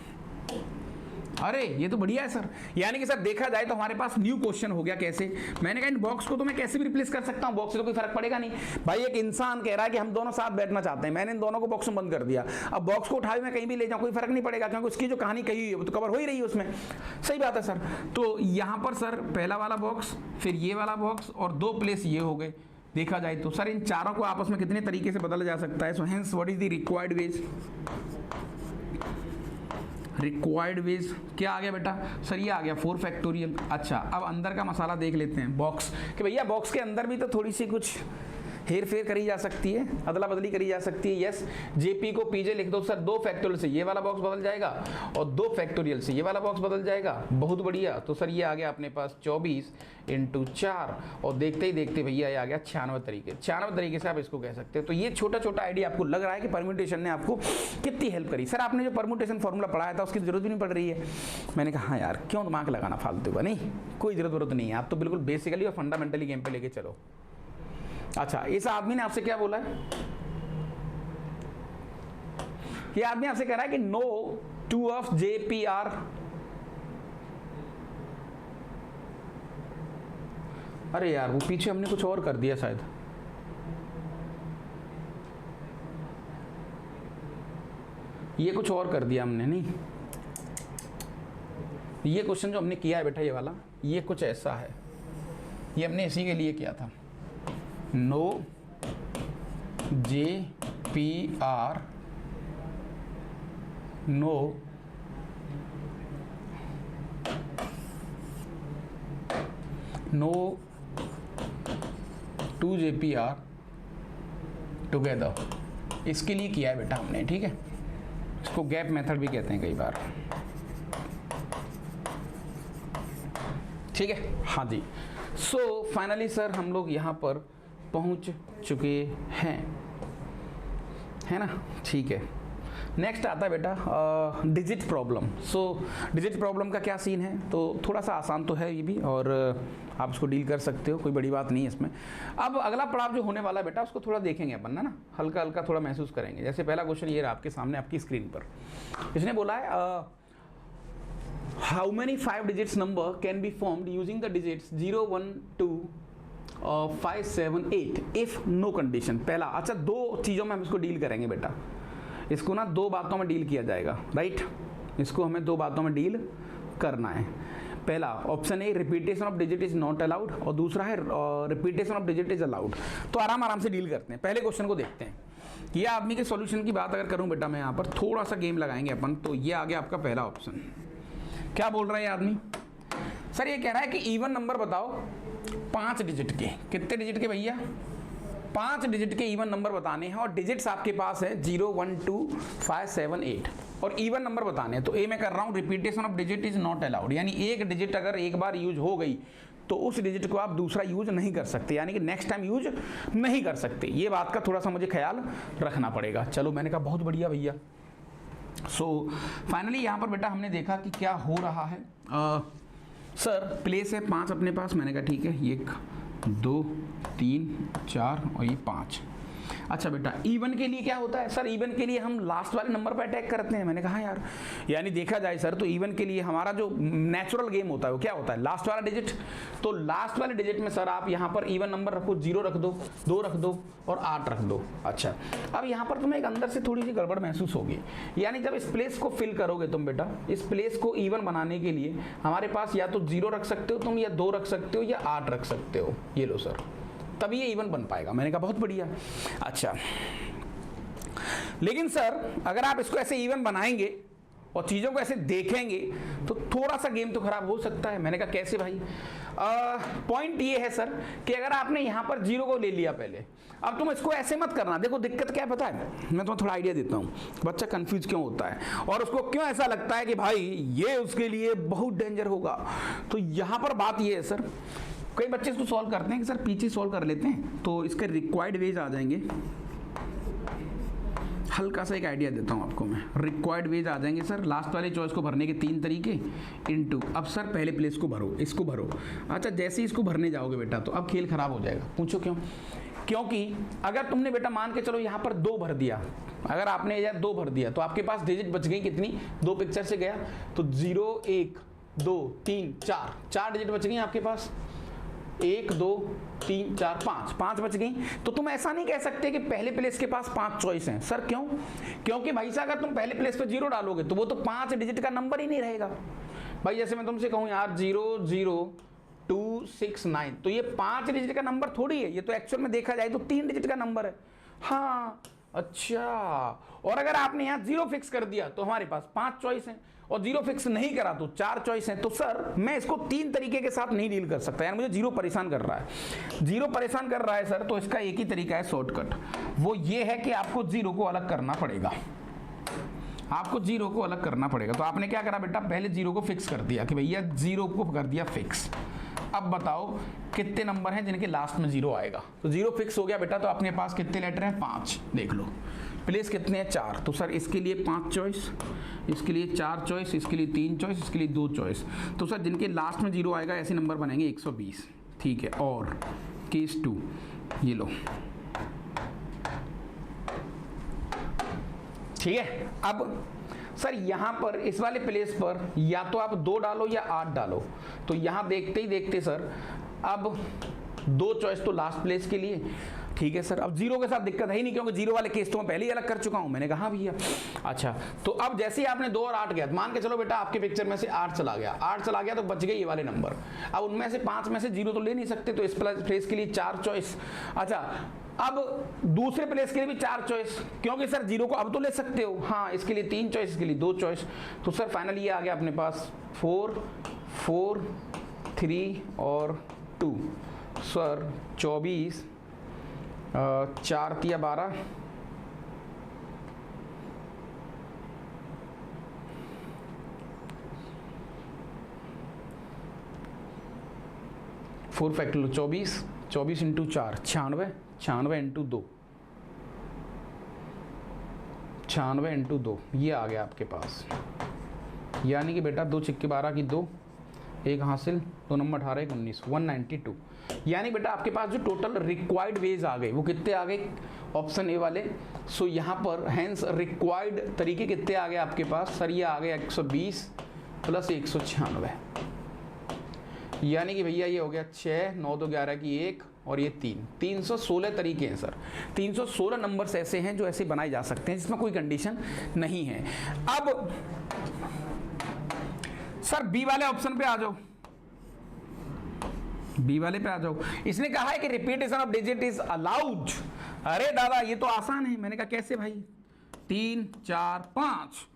अरे ये तो बढ़िया है सर। यानी कि सर देखा जाए तो हमारे पास न्यू क्वेश्चन हो गया। कैसे? मैंने कहा इन बॉक्स को तो मैं कैसे भी रिप्लेस कर सकता हूँ, बॉक्स से तो कोई फर्क पड़ेगा नहीं। भाई एक इंसान कह रहा है कि हम दोनों साथ बैठना चाहते हैं, मैंने इन दोनों को बॉक्स में बंद कर दिया। अब बॉक्स को उठा मैं कहीं भी ले जाऊँ कोई फर्क नहीं पड़ेगा, क्योंकि उसकी जो कहानी कही हुई है वो तो कवर हो ही रही है उसमें। सही बात है सर। तो यहाँ पर सर पहला वाला बॉक्स, फिर ये वाला बॉक्स, और 2 प्लेस ये हो गए। देखा जाए तो सर इन चारों को आपस में कितने तरीके से बदला जा सकता है। So hence what is the required ways? Required ways क्या आ गया बेटा? सर ये आ गया 4 फैक्टोरियल। अच्छा, अब अंदर का मसाला देख लेते हैं बॉक्स, कि भैया बॉक्स के अंदर भी तो थोड़ी सी कुछ हेर फेर करी जा सकती है, अदला बदली करी जा सकती है। यस, JP को PJ लिख दो सर, 2 फैक्टोरियल से ये वाला बॉक्स बदल जाएगा और 2 फैक्टोरियल से ये वाला बॉक्स बदल जाएगा। बहुत बढ़िया। तो सर ये आ गया अपने पास 24 × 4, और देखते ही देखते भैया ये आ गया 96 तरीके। 96 तरीके से आप इसको कह सकते हैं। तो ये छोटा छोटा आइडिया आपको लग रहा है कि परम्यूटेशन ने आपको कितनी हेल्प करी। सर आपने जो परम्यूटेशन फॉर्मूला पढ़ाया था उसकी जरूरत भी नहीं पड़ रही है। मैंने कहा हाँ यार क्यों दिमाग लगाना फालतू का, नहीं कोई जरूरत नहीं है, आप तो बिल्कुल बेसिकली और फंडामेंटली गेम पे लेके चलो। अच्छा, इस आदमी ने आपसे क्या बोला है? ये आदमी आपसे कह रहा है कि नो 2 ऑफ JPR। अरे यार वो पीछे हमने कुछ और कर दिया शायद। ये कुछ और कर दिया हमने, नहीं ये क्वेश्चन जो हमने किया है बेटा, ये वाला, ये कुछ ऐसा है। ये हमने इसी के लिए किया था। No JPR, no no 2 JPR together, इसके लिए किया है बेटा हमने, ठीक है। इसको गैप मेथड भी कहते हैं कई बार, ठीक है। हाँ जी, सो फाइनली सर हम लोग यहाँ पर पहुँच चुके हैं, है ना, ठीक है। नेक्स्ट आता है बेटा डिजिट प्रॉब्लम। सो डिजिट प्रॉब्लम का क्या सीन है, तो थोड़ा सा आसान तो है ये भी, और आप इसको डील कर सकते हो, कोई बड़ी बात नहीं है इसमें। अब अगला पड़ाव जो होने वाला है बेटा, उसको थोड़ा देखेंगे अपन, ना हल्का हल्का थोड़ा महसूस करेंगे। जैसे पहला क्वेश्चन ये रहा आपके सामने आपकी स्क्रीन पर, इसने बोला है how many 5 digits number can be formed using the digits 0 1 2 5 7 8 if no condition. पहला, अच्छा दो चीज़ों में हम इसको डील करेंगे बेटा, इसको ना दो बातों में डील किया जाएगा, राइट। इसको हमें दो बातों में डील करना है। पहला option A repetition of digit is not allowed, और दूसरा है repetition of digit is allowed. तो आराम से डील करते हैं, पहले क्वेश्चन को देखते हैं। ये आदमी के सॉल्यूशन की बात अगर करूं बेटा मैं यहाँ पर थोड़ा सा गेम लगाएंगे अपन, तो ये आ गया आपका पहला ऑप्शन। क्या बोल रहा है ये आदमी, सर ये कह रहा है कि इवन नंबर बताओ 5 डिजिट के। कितने डिजिट के भैया, 5 डिजिट के इवन नंबर बताने हैं, और डिजिट्स आपके पास है 0 1 2 5 7 8, और इवन नंबर बताने हैं। तो ए मैं कर रहा हूँ repetition of digit is not allowed, यानी एक डिजिट अगर एक बार यूज हो गई तो उस डिजिट को आप दूसरा यूज नहीं कर सकते, यानी कि नेक्स्ट टाइम यूज नहीं कर सकते। ये बात का थोड़ा सा मुझे ख्याल रखना पड़ेगा। चलो मैंने कहा बहुत बढ़िया भैया। सो फाइनली यहाँ पर बेटा हमने देखा कि क्या हो रहा है। सर प्लेस है 5 अपने पास, मैंने कहा ठीक है, 1 2 3 4 और ये 5। अच्छा बेटा इवन के लिए क्या होता है, सर इवन के लिए हम लास्ट वाले नंबर पर अटैक करते हैं। मैंने कहा यार, यानी देखा जाए सर तो इवन के लिए हमारा जो नेचुरल गेम होता है वो क्या होता है, लास्ट वाला डिजिट। तो लास्ट वाले डिजिट में सर आप यहाँ पर इवन नंबर रखो, 0 रख दो, 2 रख दो और 8 रख दो। अच्छा अब यहाँ पर तुम्हें एक अंदर से थोड़ी सी गड़बड़ महसूस होगी, यानी जब इस प्लेस को फिल करोगे तुम बेटा, इस प्लेस को इवन बनाने के लिए हमारे पास या तो 0 रख सकते हो तुम, या 2 रख सकते हो, या 8 रख सकते हो। ये लो सर, तभी ये इवन बन पाएगा। मैंने कहा बहुत बढ़िया। अच्छा लेकिन सर अगर आप इसको ऐसे इवन बनाएंगे और चीज़ों को ऐसे देखेंगे तो थोड़ा सा गेम तो खराब हो सकता है। मैंने कहा कैसे भाई, पॉइंट ये है सर कि अगर आपने यहाँ पर 0 को ले लिया पहले, अब तुम इसको ऐसे मत करना। देखो दिक्कत क्या है पता है, मैं तुम्हें थोड़ा आइडिया देता हूँ, बच्चा कंफ्यूज क्यों होता है और उसको क्यों ऐसा लगता है कि भाई ये उसके लिए बहुत डेंजर होगा। तो यहाँ पर बात ये है सर, कई बच्चे इसको सॉल्व करते हैं कि सर पीछे सॉल्व कर लेते हैं, तो इसके रिक्वायर्ड वेज आ जाएंगे। हल्का सा एक आइडिया देता हूँ आपको मैं, रिक्वायर्ड वेज आ जाएंगे सर लास्ट वाले चॉइस को भरने के 3 तरीके इनटू। अब सर पहले प्लेस को भरो, इसको भरो। अच्छा जैसे ही इसको भरने जाओगे बेटा तो अब खेल खराब हो जाएगा। पूछो क्यों, क्योंकि अगर तुमने बेटा मान के चलो यहाँ पर 2 भर दिया, अगर आपने यार 2 भर दिया तो आपके पास डिजिट बच गई कितनी, 2 पिक्चर से गया तो 0 1 2 3 4 डिजिट बच गई आपके पास, 1 2 3 4 5 बच गई। तो तुम ऐसा नहीं कह सकते कि पहले प्लेस के पास 5 चॉइस हैं। सर क्यों, क्योंकि भाई साहब अगर तुम पहले प्लेस पे 0 डालोगे तो वो तो 5 डिजिट का नंबर ही नहीं रहेगा। भाई जैसे मैं तुमसे कहूँ यार 0 0 2 6 9, तो ये 5 डिजिट का नंबर थोड़ी है, ये तो एक्चुअल में देखा जाए तो 3 डिजिट का नंबर है। हाँ अच्छा, और अगर आपने यहाँ 0 फिक्स कर दिया तो हमारे पास 5 चॉइस हैं, और 0 फिक्स नहीं करा तो 4 चॉइस हैं। तो सर मैं इसको 3 तरीके के साथ नहीं डील कर सकता, यार मुझे 0 परेशान कर रहा है, 0 परेशान कर रहा है सर, तो इसका एक ही तरीका है शॉर्टकट, वो ये है कि आपको 0 को अलग करना पड़ेगा, आपको 0 को अलग करना पड़ेगा। तो आपने क्या करा बेटा, पहले 0 को फिक्स कर दिया कि भैया 0 को कर दिया फिक्स। अब बताओ कितने नंबर हैं जिनके लास्ट में 0 आएगा। तो 0 फिक्स हो गया बेटा, तो अपने पास कितने लेटर हैं, 5। देख लो प्लेस कितने हैं, 4। तो सर इसके लिए 5 चॉइस, इसके लिए 4 चॉइस, इसके लिए 3 चॉइस, इसके लिए 2 चॉइस। तो सर जिनके लास्ट में 0 आएगा ऐसे नंबर बनेंगे 120। ठीक है, और केस 2 ये लो, ठीक है। अब सर यहाँ पर इस वाले प्लेस पर या तो आप 2 डालो या 8 डालो। तो यहाँ देखते ही देखते सर अब 2 चॉइस तो लास्ट प्लेस के लिए, ठीक है सर। अब 0 के साथ दिक्कत है ही नहीं, क्योंकि 0 वाले केस तो मैं पहले ही अलग कर चुका हूँ। मैंने कहा भैया अच्छा, तो अब जैसे ही आपने 2 और 8 गया, मान के चलो बेटा आपके पिक्चर में से 8 चला गया, 8 चला गया तो बच गए ये वाले नंबर। अब उनमें से 5 में से 0 तो ले नहीं सकते, तो इस प्लेस के लिए 4 चॉइस। अच्छा अब दूसरे प्लेस के लिए भी 4 चॉइस, क्योंकि सर 0 को अब तो ले सकते हो। हाँ इसके लिए 3 चॉइस, इसके लिए 2 चॉइस। तो सर फाइनली ये आ गया अपने पास 4 4 3 और 2। सर 24 4 तिया 12, 4 फैक्टोरियल 24, 24 इंटू 4 96, 96 इंटू 2 96 इंटू 2 ये आ गया आपके पास। यानी कि बेटा 2 छिक्के 12 की 2, 1 हासिल, 2 नंबर 18 1 19, 192। यानी बेटा आपके पास जो टोटल रिक्वायर्ड वेज आ गए वो कितने आ गए ऑप्शन ए वाले। सो यहाँ पर हैंस रिक्वायर्ड तरीके कितने आ गए आपके पास सर, ये आ गए 120 प्लस 196, यानी कि भैया ये हो गया 6, 9 2 11 की 1 और ये 316 तरीके हैं सर। 316 नंबर्स ऐसे हैं जो ऐसे बनाए जा सकते हैं जिसमें कोई कंडीशन नहीं है। अब सर बी वाले ऑप्शन पे आ जाओ, बी वाले पे आ जाओ। इसने कहा है कि repetition of digit is allowed. अरे दादा ये तो आसान है। मैंने कहा कैसे भाई, 3 4 5।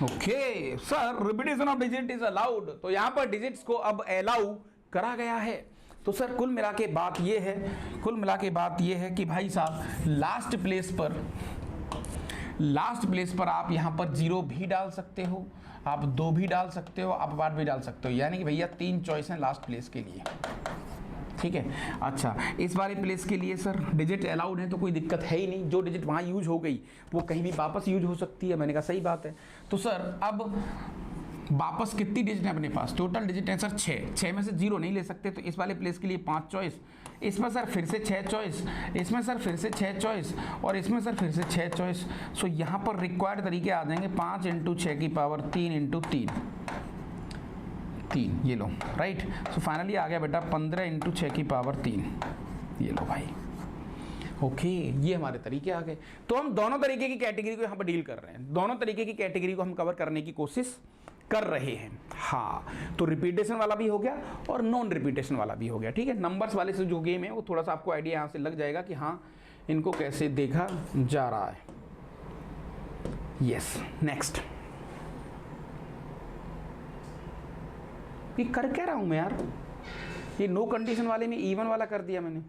Okay sir repetition of digit is allowed, तो यहां पर डिजिट्स को अब अलाउ करा गया है। तो सर कुल मिला के बात ये है, कुल मिला के बात ये है कि भाई साहब लास्ट प्लेस पर आप यहां पर 0 भी डाल सकते हो, आप 2 भी डाल सकते हो, आप 8 भी डाल सकते हो। यानी कि भैया 3 चॉइस हैं लास्ट प्लेस के लिए, ठीक है। अच्छा इस वाले प्लेस के लिए सर डिजिट अलाउड है तो कोई दिक्कत है ही नहीं, जो डिजिट वहाँ यूज हो गई वो कहीं भी वापस यूज हो सकती है। मैंने कहा सही बात है। तो सर अब वापस कितनी डिजिट है अपने पास, टोटल डिजिट है सर 6 में से 0 नहीं ले सकते, तो इस वाले प्लेस के लिए 5 चॉइस, इसमें सर फिर से 6 चॉइस, इसमें सर फिर से 6 चॉइस और इसमें सर फिर से 6 चॉइस। सो यहाँ पर रिक्वायर्ड तरीके आ जाएंगे 5 इंटू 6 की पावर 3 इंटू 3, ये लो राइट। सो फाइनली आ गया बेटा 15 इंटू 6 की पावर 3, ये लो भाई। ओके ये हमारे तरीके आ गए। तो हम दोनों तरीके की कैटेगरी को यहाँ पर डील कर रहे हैं, दोनों तरीके की कैटेगरी को हम कवर करने की कोशिश कर रहे हैं। हाँ तो रिपीटेशन वाला भी हो गया और नॉन रिपीटेशन वाला भी हो गया, ठीक है। नंबर्स वाले से जो गेम है वो थोड़ा सा आपको आइडिया यहाँ से लग जाएगा कि हाँ इनको कैसे देखा जा रहा है। यस नेक्स्ट, ये कर क्या रहा हूँ मैं यार, ये नो कंडीशन वाले में इवन वाला कर दिया मैंने।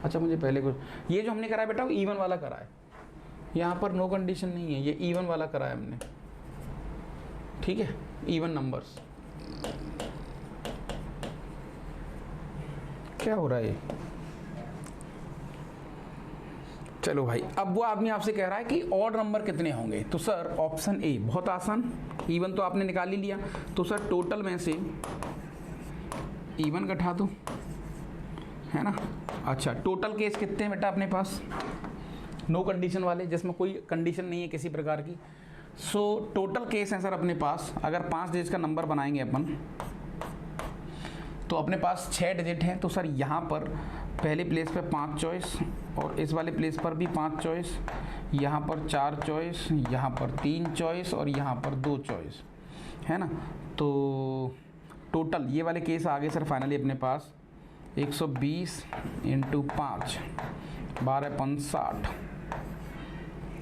अच्छा मुझे पहले कुछ, ये जो हमने कराया बेटा वो इवन वाला करा है, यहाँ पर नो कंडीशन नहीं है, ये इवन वाला कराया हमने, ठीक है। इवन नंबर्स, क्या हो रहा है? चलो भाई अब वो आदमी आपसे कह रहा है कि ऑड नंबर कितने होंगे। तो सर ऑप्शन ए बहुत आसान, इवन तो आपने निकाल ही लिया। तो सर टोटल में से इवन घटा दो, है ना। अच्छा टोटल केस कितने हैं बेटा अपने पास, नो कंडीशन वाले जिसमें कोई कंडीशन नहीं है किसी प्रकार की। सो टोटल केस है सर अपने पास, अगर 5 डिजिट का नंबर बनाएंगे अपन तो अपने पास 6 डिजिट हैं। तो सर यहाँ पर पहले प्लेस पे 5 चॉइस और इस वाले प्लेस पर भी 5 चॉइस, यहाँ पर 4 चॉइस, यहाँ पर 3 चॉइस और यहाँ पर 2 चॉइस, है ना। तो टोटल ये वाले केस आ गए सर फाइनली अपने पास 120 इंटू 5, 12 5 60,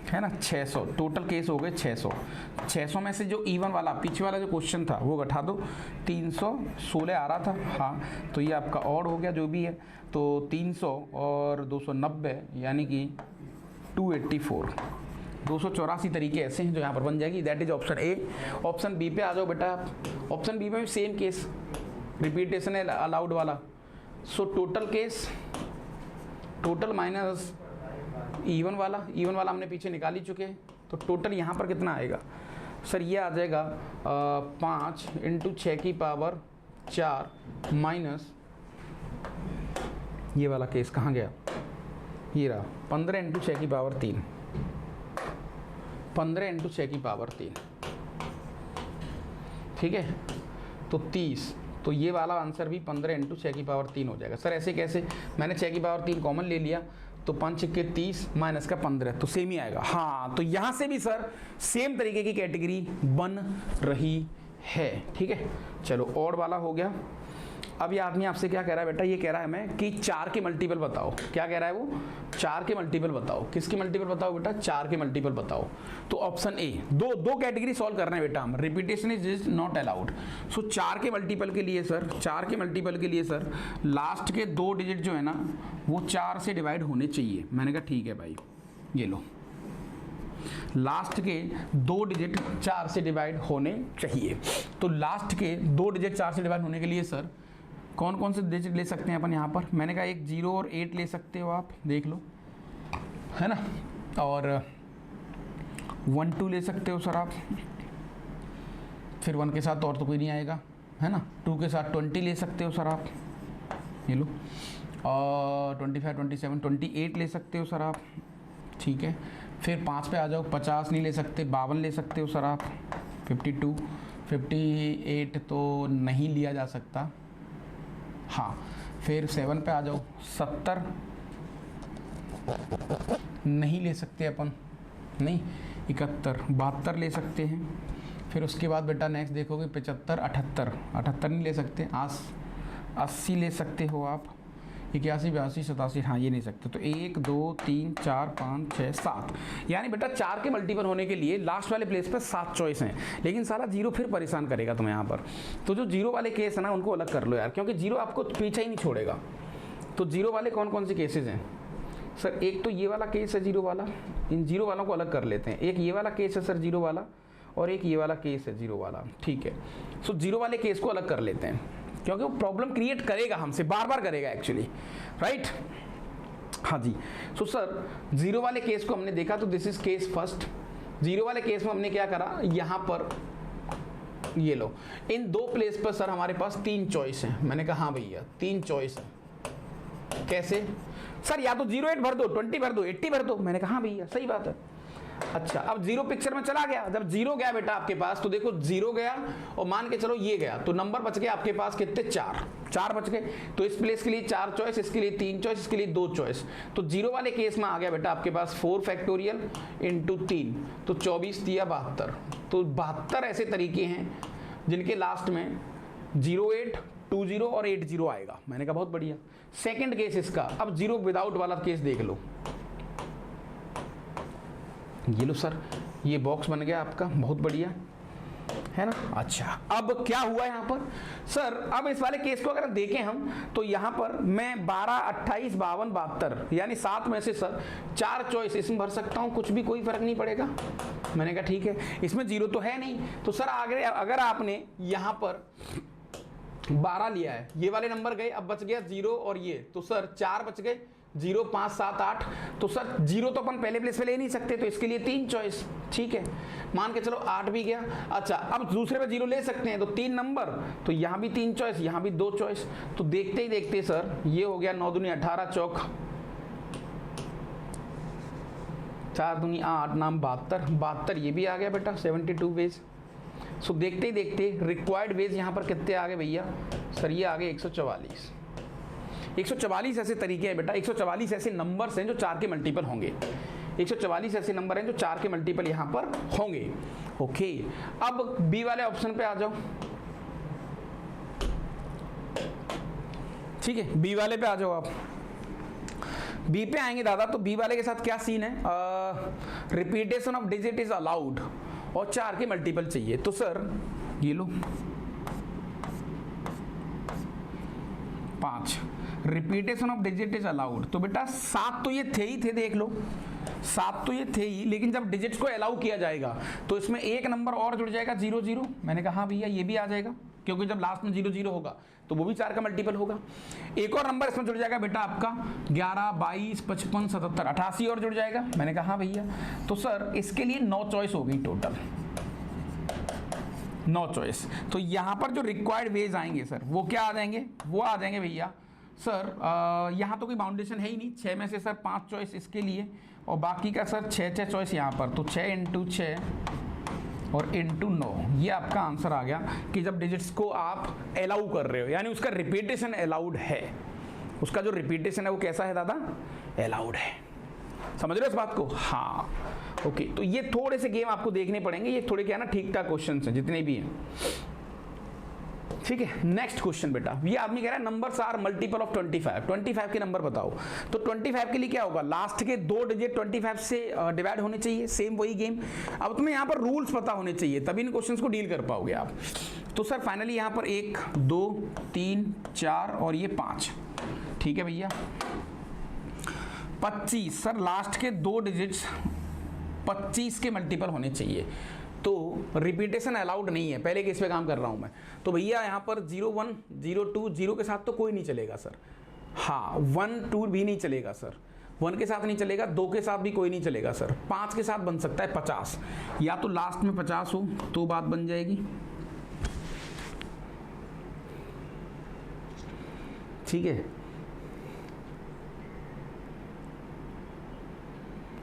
है ना, 600। टोटल केस हो गए 600। 600 में से जो इवन वाला पीछे वाला जो क्वेश्चन था वो घटा दो, 316 आ रहा था, हाँ तो ये आपका ऑड हो गया जो भी है। तो 300 और 290 यानी कि 284, 284 तरीके ऐसे हैं जो यहाँ पर बन जाएगी। That is option A. Option B पे आ जाओ बेटा आप। ऑप्शन बी में भी सेम केस, रिपीटेशन है अलाउड वाला। So total case, total minus even वाला, इवन वाला हमने पीछे निकाल ही चुके हैं। तो टोटल यहाँ पर कितना आएगा सर, ये आ जाएगा 5 इंटू 6 की पावर 4 माइनस ये वाला केस कहाँ गया, ये रहा 15 इंटू 6 की पावर 3, 15 इंटू 6 की पावर 3, ठीक है। तो 30, तो ये वाला आंसर भी 15 इंटू 6 की पावर 3 हो जाएगा। सर ऐसे कैसे, मैंने 6 की पावर 3 कॉमन ले लिया तो 5 के 30 माइनस का 15 तो सेम ही आएगा। हाँ तो यहाँ से भी सर सेम तरीके की कैटेगरी बन रही है, ठीक है। चलो ऑड वाला हो गया। अब ये आदमी आपसे क्या कह रहा है बेटा, ये कह रहा है मैं कि 4 के मल्टीपल बताओ। क्या कह रहा है वो, 4 के मल्टीपल बताओ। किसके मल्टीपल बताओ बेटा, 4 के मल्टीपल बताओ। तो ऑप्शन ए, दो कैटेगरी सॉल्व करना है बेटा हम, रिपीटेशन इज नॉट अलाउड। सो 4 के मल्टीपल के लिए सर, 4 के मल्टीपल के लिए सर लास्ट के 2 डिजिट जो है ना वो 4 से डिवाइड होने चाहिए। मैंने कहा ठीक है भाई, ये लो, लास्ट के 2 डिजिट 4 से डिवाइड होने चाहिए। तो लास्ट के 2 डिजिट 4 से डिवाइड होने के लिए सर कौन कौन से डिजिट ले सकते हैं अपन यहाँ पर। मैंने कहा एक 0 और 8 ले सकते हो आप, देख लो, है ना, और 1 2 ले सकते हो सर आप, फिर 1 के साथ और तो कोई नहीं आएगा, है ना। 2 के साथ 20 ले सकते हो सर आप, ये लो, और 25 27 28 ले सकते हो सर आप, ठीक है। फिर 5 पे आ जाओ, 50 नहीं ले सकते, 52 ले सकते हो सर आप, 52 58 तो नहीं लिया जा सकता, हाँ। फिर 7 पे आ जाओ, 70 नहीं ले सकते अपन, नहीं, 71 72 ले सकते हैं। फिर उसके बाद बेटा नेक्स्ट देखोगे 75 78 नहीं ले सकते, 80 ले सकते हो आप, 81 82 87, हाँ ये नहीं सकते। तो 1 2 3 4 5 6 7, यानी बेटा 4 के मल्टीपल होने के लिए लास्ट वाले प्लेस पर 7 चॉइस हैं। लेकिन सारा 0 फिर परेशान करेगा तुम्हें यहाँ पर। तो जो 0 वाले केस है ना उनको अलग कर लो यार, क्योंकि 0 आपको पीछे ही नहीं छोड़ेगा। तो 0 वाले कौन कौन से केसेज हैं सर, एक तो ये वाला केस है 0 वाला, इन 0 वालों को अलग कर लेते हैं। एक ये वाला केस है सर 0 वाला, और एक ये वाला केस है 0 वाला, ठीक है। सो 0 वाले केस को अलग कर लेते हैं, क्योंकि वो प्रॉब्लम क्रिएट करेगा हमसे, बार बार करेगा एक्चुअली, राइट। हाँ जी। सो सर 0 वाले केस को हमने देखा, तो दिस इज केस फर्स्ट। 0 वाले केस में हमने क्या करा, यहाँ पर ये लो, इन 2 प्लेस पर सर हमारे पास 3 चॉइस हैं। मैंने कहा हाँ भैया 3 चॉइस है। कैसे सर, या तो 08 भर दो, 20 भर दो, 80 भर दो। मैंने कहा हाँ भैया सही बात है। अच्छा, अब 0 पिक्चर में चला गया। जब 0 गया बेटा आपके पास, तो देखो 0 गया और मान के चलो ये गया, तो नंबर बच गए आपके पास कितने, 4 बच गए। तो इस प्लेस के लिए 4 चॉइस, इसके लिए 3 चॉइस, इसके लिए 2 चॉइस। तो 0 वाले केस में आ गया बेटा आपके पास 4 फैक्टोरियल इंटू 3, तो 24 दिया 72। तो 72 ऐसे तरीके हैं जिनके लास्ट में 08 20 और 80 आएगा। मैंने कहा बहुत बढ़िया। सेकंड केस इसका, अब 0 विदाउट वाला केस देख लो, ये लो सर, ये बॉक्स बन गया आपका, बहुत बढ़िया, है ना। अच्छा, अब क्या हुआ यहाँ पर सर, अब इस वाले केस को अगर देखें हम, तो यहाँ पर मैं 12 28 52 72 यानी 7 में से सर 4 चॉइस इसमें भर सकता हूँ, कुछ भी कोई फर्क नहीं पड़ेगा। मैंने कहा ठीक है, इसमें 0 तो है नहीं। तो सर अगर आपने यहाँ पर 12 लिया है, ये वाले नंबर गए, अब बच गया 0 और ये, तो सर 4 बच गए, 0 5 7 8। तो सर 0 तो अपन पहले प्लेस पे ले नहीं सकते, तो इसके लिए 3 चॉइस, ठीक है। मान के चलो 8 भी गया। अच्छा, अब दूसरे पे 0 ले सकते हैं, तो 3 नंबर, तो यहाँ भी 3 चॉइस, यहाँ भी 2 चॉइस। तो देखते ही देखते सर ये हो गया 9 दूनी 18 चौक 4 दूनी 8 नाम 72 ये भी आ गया बेटा 72 वेज। सो देखते ही देखते रिक्वायर्ड वेज यहाँ पर कितने आ गए भैया सर, ये आ गए 144। 144 ऐसे तरीके हैं बेटा, 144 ऐसे नंबर्स हैं जो 4 के मल्टीपल होंगे। 144 ऐसे नंबर हैं जो 4 के मल्टीपल यहाँ पर होंगे। ओके, अब बी वाले ऑप्शन पे आ जाओ, ठीक है। बी वाले पे आ जाओ आप, बी पे आएंगे दादा, तो बी वाले के साथ क्या सीन है, repetition of digit is allowed और 4 के मल्टीपल चाहिए। तो सर ये लो 5, repetition of digit is allowed. तो बेटा 7 तो ये थे, देख लो 7 तो ये थे ही, लेकिन जब डिजिट्स को अलाउ किया जाएगा तो इसमें एक नंबर और जुड़ जाएगा 0 0। मैंने कहा हाँ भैया ये भी आ जाएगा, क्योंकि जब लास्ट में 0 0 होगा तो वो भी 4 का मल्टीपल होगा। एक और नंबर इसमें जुड़ जाएगा बेटा आपका 11 22 55 77 88 और जुड़ जाएगा। मैंने कहा हाँ भैया। तो सर इसके लिए 9 चॉइस हो गई टोटल, 9 चॉइस। तो यहाँ पर जो रिक्वायर्ड वेज आएंगे सर वो क्या आ जाएंगे, वो आ जाएंगे भैया सर यहाँ तो कोई बाउंडेशन है ही नहीं, 6 में से सर 5 चॉइस इसके लिए और बाकी का सर 6 चॉइस यहाँ पर। तो 6 इंटू 6 और इंटू 9, ये आपका आंसर आ गया कि जब डिजिट्स को आप अलाउ कर रहे हो, यानी उसका रिपीटेशन अलाउड है। उसका जो रिपीटेशन है वो कैसा है दादा, अलाउड है। समझ रहे हो इस बात को, हाँ। ओके, तो ये थोड़े से गेम आपको देखने पड़ेंगे, ये थोड़े क्या ना ठीक ठाक क्वेश्चन हैं जितने भी हैं। ठीक है। नेक्स्ट क्वेश्चन बेटा, ये आदमी कह रहा है नंबर्स आर मल्टीपल ऑफ 25, 25 के नंबर बताओ। तो 25 के लिए क्या होगा, लास्ट के 2 डिजिट 25 से डिवाइड होने चाहिए, सेम वही गेम। अब तुम्हें यहाँ पर रूल्स पता होने चाहिए, तभी इन क्वेश्चंस को डील कर पाओगे आप। तो सर फाइनली यहाँ पर 1 2 3 4 और ये 5, ठीक है भैया। 25 सर लास्ट के 2 डिजिट्स 25 के मल्टीपल होने चाहिए, तो रिपीटेशन अलाउड नहीं है, पहले केस पे काम कर रहा हूं मैं। तो भैया यहाँ पर 0 1 0 2 0 के साथ तो कोई नहीं चलेगा सर, हाँ 1 2 भी नहीं चलेगा सर, 1 के साथ नहीं चलेगा, 2 के साथ भी कोई नहीं चलेगा सर, 5 के साथ बन सकता है 50, या तो लास्ट में 50 हो तो बात बन जाएगी, ठीक है।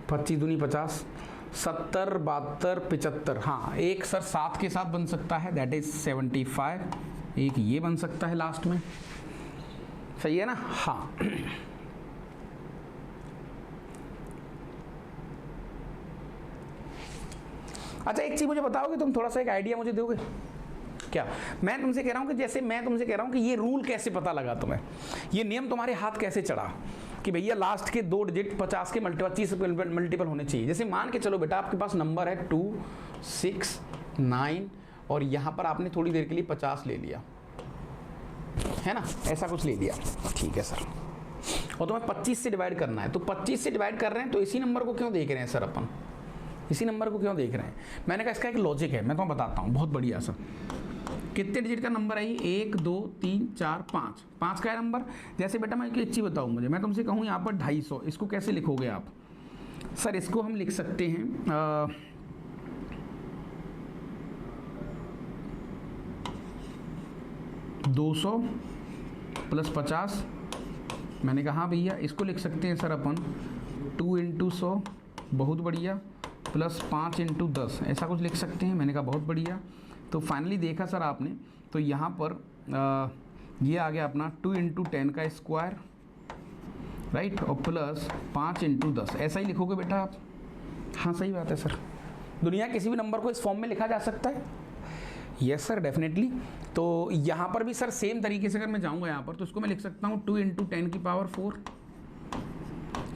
25 दूनी 50, 70 72 75, हाँ एक सर 7 के साथ बन सकता है, दैट इज 75, एक ये बन सकता है लास्ट में, सही है ना, हाँ। अच्छा एक चीज मुझे बताओगे, तुम थोड़ा सा एक आइडिया मुझे दोगे क्या? मैं तुमसे कह रहा हूं कि जैसे मैं तुमसे कह रहा हूं कि ये रूल कैसे पता लगा तुम्हें, ये नियम तुम्हारे हाथ कैसे चढ़ा कि भैया लास्ट के 2 डिजिट 50 के मल्टीपल होने चाहिए। जैसे मान के चलो बेटा आपके पास नंबर है 2 6 9 और यहाँ पर आपने थोड़ी देर के लिए 50 ले लिया है ना, ऐसा कुछ ले लिया, ठीक है सर, और तुम्हें 25 से डिवाइड करना है। तो 25 से डिवाइड कर रहे हैं तो इसी नंबर को क्यों देख रहे हैं सर अपन, इसी नंबर को क्यों देख रहे हैं? मैंने कहा इसका एक लॉजिक है, मैं तुम्हें बताता हूँ, बहुत बढ़िया सर। कितने डिजिट का नंबर है ये, 1 2 3 4 5, 5 का है नंबर। जैसे बेटा मैं एक चीज़ बताऊँ, मुझे मैं तुमसे कहूँ यहाँ पर 250, इसको कैसे लिखोगे आप? सर इसको हम लिख सकते हैं 200 प्लस 50, मैंने कहा हाँ भैया इसको लिख सकते हैं सर अपन 2 × 100, बहुत बढ़िया, प्लस 5 × 10, ऐसा कुछ लिख सकते हैं, मैंने कहा बहुत बढ़िया। तो फाइनली देखा सर आपने, तो यहाँ पर ये आ गया अपना 2 × 10 का स्क्वायर, राइट, और प्लस 5 × 10, ऐसा ही लिखोगे बेटा आप? हाँ सही बात है सर, दुनिया किसी भी नंबर को इस फॉर्म में लिखा जा सकता है, यस सर डेफिनेटली। तो यहाँ पर भी सर सेम तरीके से अगर मैं जाऊँगा यहाँ पर तो इसको मैं लिख सकता हूँ 2 × 10 की पावर 4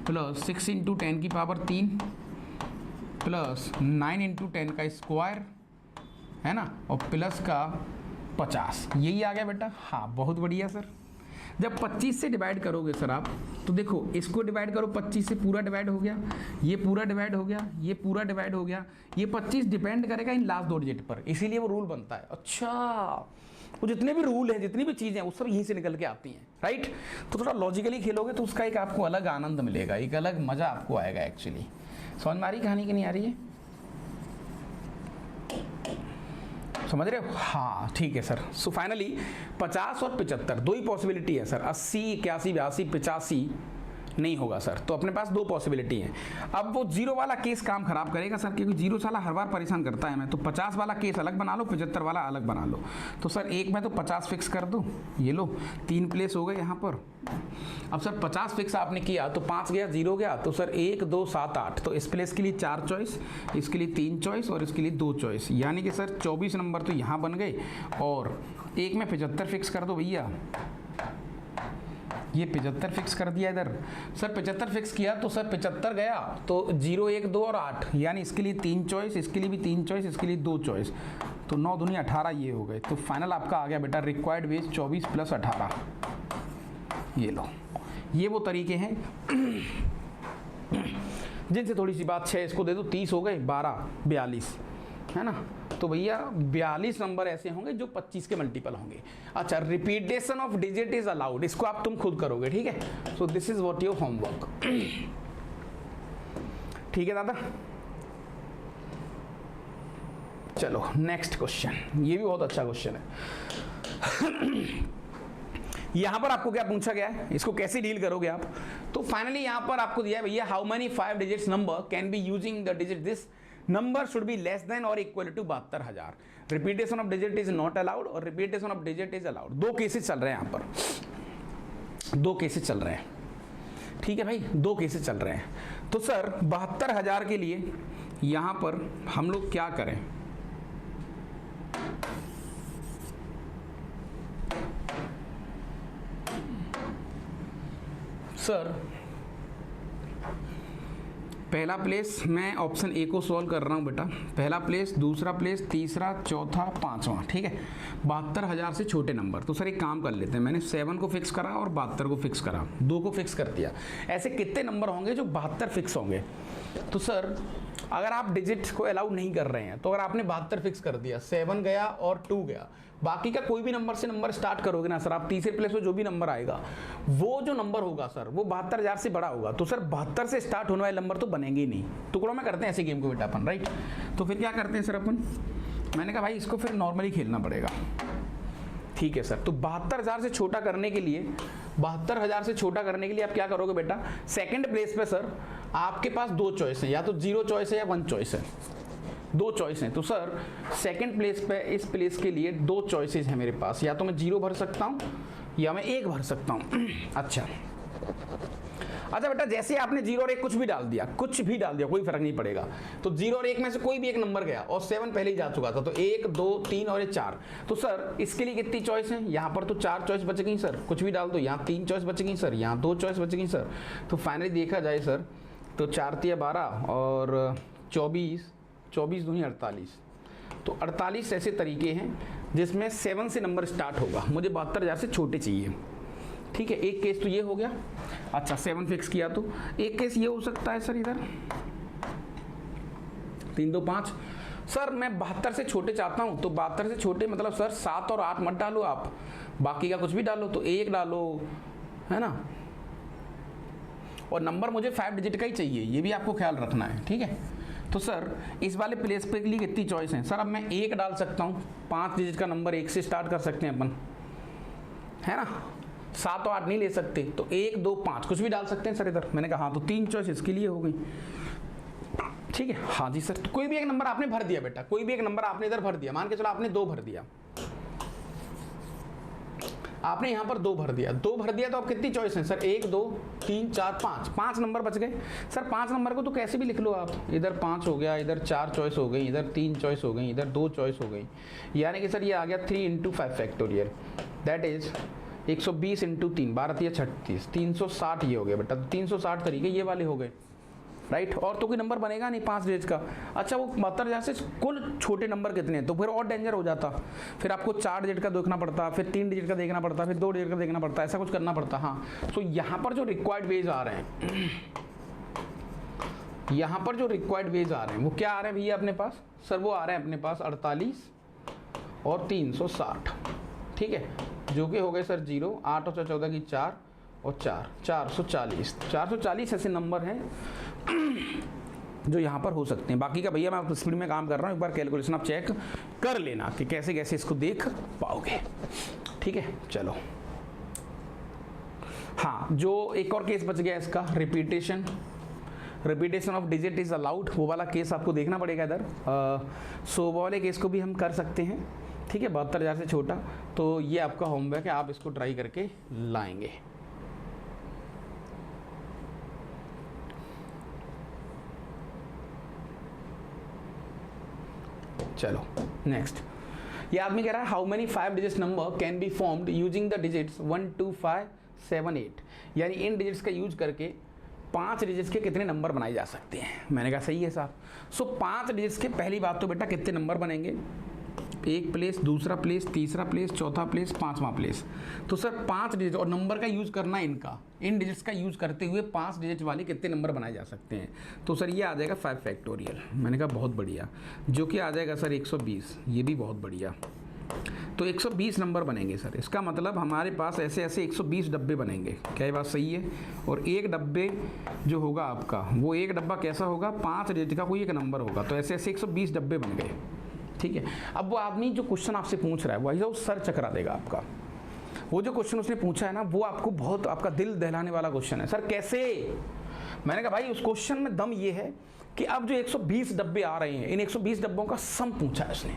प्लस 6 × 10 की पावर 3 प्लस 9 × 10 का स्क्वायर, है ना, और प्लस का 50, यही आ गया बेटा, हाँ बहुत बढ़िया सर। जब 25 से डिवाइड करोगे सर आप, तो देखो इसको डिवाइड करो 25 से, पूरा डिवाइड हो गया, ये पूरा डिवाइड हो गया, ये पूरा डिवाइड हो गया, ये 25 डिपेंड करेगा इन लास्ट 2 डिजिट पर, इसीलिए वो रूल बनता है। अच्छा, वो जितने भी रूल हैं, जितनी भी चीज़ें हैं, वो सब यहीं से निकल के आती हैं, राइट। तो थोड़ा लॉजिकली खेलोगे तो उसका एक आपको अलग आनंद मिलेगा, एक अलग मज़ा आपको आएगा एक्चुअली। समझ में आ रही कहानी कि नहीं आ रही है? समझ रहे हो? हाँ ठीक है सर। सो फाइनली 50 और 75 दो ही पॉसिबिलिटी है सर, 80 81 82 85 नहीं होगा सर, तो अपने पास 2 पॉसिबिलिटी है। अब वो 0 वाला केस काम खराब करेगा सर, क्योंकि 0 साला हर बार परेशान करता है मैं, तो 50 वाला केस अलग बना लो, 75 वाला अलग बना लो। तो सर एक में तो 50 फिक्स कर दो, ये लो 3 प्लेस हो गए यहाँ पर। अब सर 50 फिक्स आपने किया तो 5 गया, 0 गया, तो सर 1 2 7 8, तो इस प्लेस के लिए 4 चॉइस, इसके लिए 3 चॉइस और इसके लिए 2 चॉइस, यानी कि सर 24 नंबर तो यहाँ बन गए। और एक में 75 फिक्स कर दो भैया, ये 75 फिक्स कर दिया इधर सर, 75 फिक्स किया तो सर 75 गया, तो 0 1 2 और 8, यानी इसके लिए 3 चॉइस, इसके लिए भी 3 चॉइस, इसके लिए 2 चॉइस, तो 9 दूनी 18 ये हो गए। तो फाइनल आपका आ गया बेटा रिक्वायर्ड वेज 24 + 18, ये लो। ये वो तरीके हैं जिनसे थोड़ी सी बात 6 इसको दे दो, 30 हो गए, 12 42, है ना। तो भैया 42 नंबर ऐसे होंगे जो 25 के मल्टीपल होंगे। अच्छा, repetition of digit is allowed, इसको आप तुम खुद करोगे, ठीक है। So this is what your homework, ठीक है दादा। चलो नेक्स्ट क्वेश्चन, ये भी बहुत अच्छा क्वेश्चन है। यहां पर आपको क्या पूछा गया है, इसको कैसे डील करोगे आप? तो फाइनली यहां पर आपको दिया है भैया, how many 5 digits number can be using the digit this number should be less than और equal to 72,000। Repetition of digit is not allowed और repetition of digit is allowed. 2 cases चल रहे हैं यहाँ पर, 2 केसेस चल रहे हैं, ठीक है भाई, 2 केसेस चल रहे हैं। तो सर 72,000 के लिए यहाँ पर हम लोग क्या करें? सर पहला प्लेस मैं ऑप्शन ए को सॉल्व कर रहा हूँ बेटा, पहला प्लेस, दूसरा प्लेस, तीसरा, चौथा, पांचवा, ठीक है। 72,000 से छोटे नंबर। तो सर एक काम कर लेते हैं, मैंने 7 को फिक्स करा और 72 को फिक्स करा, 2 को फिक्स कर दिया। ऐसे कितने नंबर होंगे जो 72 फिक्स होंगे? तो सर अगर आप डिजिट को अलाउ नहीं कर रहे हैं तो अगर आपने 72 फिक्स कर दिया, 7 गया और 2 गया, बाकी का कोई भी नंबर से नंबर स्टार्ट करोगे ना सर, आप तीसरे प्लेस में जो भी नंबर आएगा वो जो नंबर होगा सर वो 72,000 से बड़ा होगा। तो सर 72 से स्टार्ट होने वाले नंबर तो बनेंगे ही नहीं। टुकड़ों में करते हैं ऐसे गेम को बेटा अपन, राइट। तो फिर क्या करते हैं सर अपन, मैंने कहा भाई इसको फिर नॉर्मली खेलना पड़ेगा, ठीक है सर। तो 72,000 से छोटा करने के लिए, 72,000 से छोटा करने के लिए आप क्या करोगे बेटा, सेकंड प्लेस पे सर आपके पास 2 चॉइस है, या तो 0 चॉइस है या 1 चॉइस है, 2 चॉइस हैं। तो सर सेकंड प्लेस पे इस प्लेस के लिए 2 चॉइसेस हैं मेरे पास, या तो मैं 0 भर सकता हूँ या मैं 1 भर सकता हूँ। अच्छा बेटा, जैसे आपने 0 और 1 कुछ भी डाल दिया, कुछ भी डाल दिया, कोई फर्क नहीं पड़ेगा। तो 0 और 1 में से कोई भी एक नंबर गया और 7 पहले ही जा चुका था, तो 1, 2, 3 और 4। तो सर इसके लिए कितनी चॉइस है, यहाँ पर तो 4 चॉइस बच गई सर, कुछ भी डाल दो, यहाँ 3 चॉइस बच गई सर, यहाँ 2 चॉइस बच गई सर। तो फाइनली देखा जाए सर तो 4 तिया 12 और 24 दूनी 48। तो 48 ऐसे तरीके हैं जिसमें 7 से नंबर स्टार्ट होगा। मुझे 72,000 से छोटे चाहिए, ठीक है। एक केस तो ये हो गया, अच्छा 7 फिक्स किया। तो एक केस ये हो सकता है सर, इधर 3, 2, 5। सर मैं 72 से छोटे चाहता हूं, तो 72 से छोटे मतलब सर 7 और 8 मत डालो आप, बाकी का कुछ भी डालो, तो 1 डालो, है ना। और नंबर मुझे 5 डिजिट का ही चाहिए, ये भी आपको ख्याल रखना है, ठीक है। तो सर इस वाले प्लेस पे के लिए कितनी चॉइस है सर, अब मैं 1 डाल सकता हूँ, 5 डिजिट का नंबर 1 से स्टार्ट कर सकते हैं अपन, है ना। 7 और 8 नहीं ले सकते, तो 1, 2, 5 कुछ भी डाल सकते हैं सर इधर। मैंने कहा हाँ, तो 3 चॉइस इसके लिए हो गई, ठीक है। हाँ जी सर, तो कोई भी एक नंबर आपने भर दिया बेटा, कोई भी एक नंबर आपने इधर भर दिया, मान के चलो आपने 2 भर दिया, आपने यहाँ पर 2 भर दिया, 2 भर दिया, तो अब कितनी चॉइस है सर, 1, 2, 3, 4, 5 नंबर बच गए सर। 5 नंबर को तो कैसे भी लिख लो आप, इधर 5 हो गया, इधर 4 चॉइस हो गई, इधर 3 चॉइस हो गई, इधर 2 चॉइस हो गई, यानी कि सर ये आ गया 3 × 5 फैक्टोरियल, दैट इज 120 × 3, 12 या 36, 360 ये हो गया बेटा। तो 360 तरीके ये वाले हो गए, राइट। और तो कोई नंबर बनेगा नहीं 5 डिजिट का। अच्छा वो 72,000 से कुल छोटे नंबर कितने हैं, तो फिर और डेंजर हो जाता, फिर आपको 4 डिजिट का देखना पड़ता, फिर 3 डिजिट का देखना पड़ता, फिर 2 डिजिट का देखना पड़ता, ऐसा कुछ करना पड़ता। हाँ, तो यहाँ पर जो रिक्वायर्ड वेज आ रहे हैं, यहाँ पर जो रिक्वायर्ड वेज आ रहे हैं वो क्या आ रहे हैं भैया अपने पास, सर वो आ रहे हैं अपने पास 48 और 360, ठीक है, जो कि हो गए सर 0, 8 और 14 की 4 और 4, 440 ऐसे नंबर हैं जो यहाँ पर हो सकते हैं। बाकी का भैया मैं स्पीड में काम कर रहा हूँ, एक बार कैलकुलेशन आप चेक कर लेना कि कैसे कैसे इसको देख पाओगे, ठीक है। चलो हाँ, जो एक और केस बच गया इसका, repetition of digit is allowed, वो वाला केस आपको देखना पड़ेगा इधर। सो वो वाले केस को भी हम कर सकते हैं, ठीक है, 72,000 से छोटा। तो ये आपका होमवर्क है, आप इसको ट्राई करके लाएंगे। चलो नेक्स्ट, ये आदमी कह रहा है how many 5 digits number can be formed using the digits 1, 2, 5, 7, 8, यानी इन डिजिट्स का यूज करके 5 डिजिट्स के कितने नंबर बनाए जा सकते हैं। मैंने कहा सही है साहब। सो 5 डिजिट्स के पहली बात तो बेटा कितने नंबर बनेंगे, 1 प्लेस, दूसरा प्लेस, तीसरा प्लेस, चौथा प्लेस, 5वां प्लेस। तो सर 5 डिजिट और नंबर का यूज करना है, इनका इन डिजिट्स का यूज करते हुए 5 डिजिट वाले कितने नंबर बनाए जा सकते हैं। तो सर ये आ जाएगा 5 फैक्टोरियल, मैंने कहा बहुत बढ़िया, जो कि आ जाएगा सर 120, ये भी बहुत बढ़िया। तो 120 नंबर बनेंगे सर, इसका मतलब हमारे पास ऐसे ऐसे 120 डब्बे बनेंगे। क्या ये बात सही है। और एक डब्बे जो होगा आपका, वो एक डब्बा कैसा होगा, 5 डिजिट का कोई एक नंबर होगा। तो ऐसे ऐसे 120 डब्बे बन गए, ठीक है। अब वो आदमी जो क्वेश्चन आपसे पूछ रहा है वही वो सर चकरा देगा आपका। वो जो क्वेश्चन उसने पूछा है ना, वो आपको बहुत आपका दिल दहलाने वाला क्वेश्चन है। सर कैसे। मैंने कहा भाई उस क्वेश्चन में दम ये है कि अब जो 120 डब्बे आ रहे हैं, इन 120 डब्बों का सम पूछा है उसने,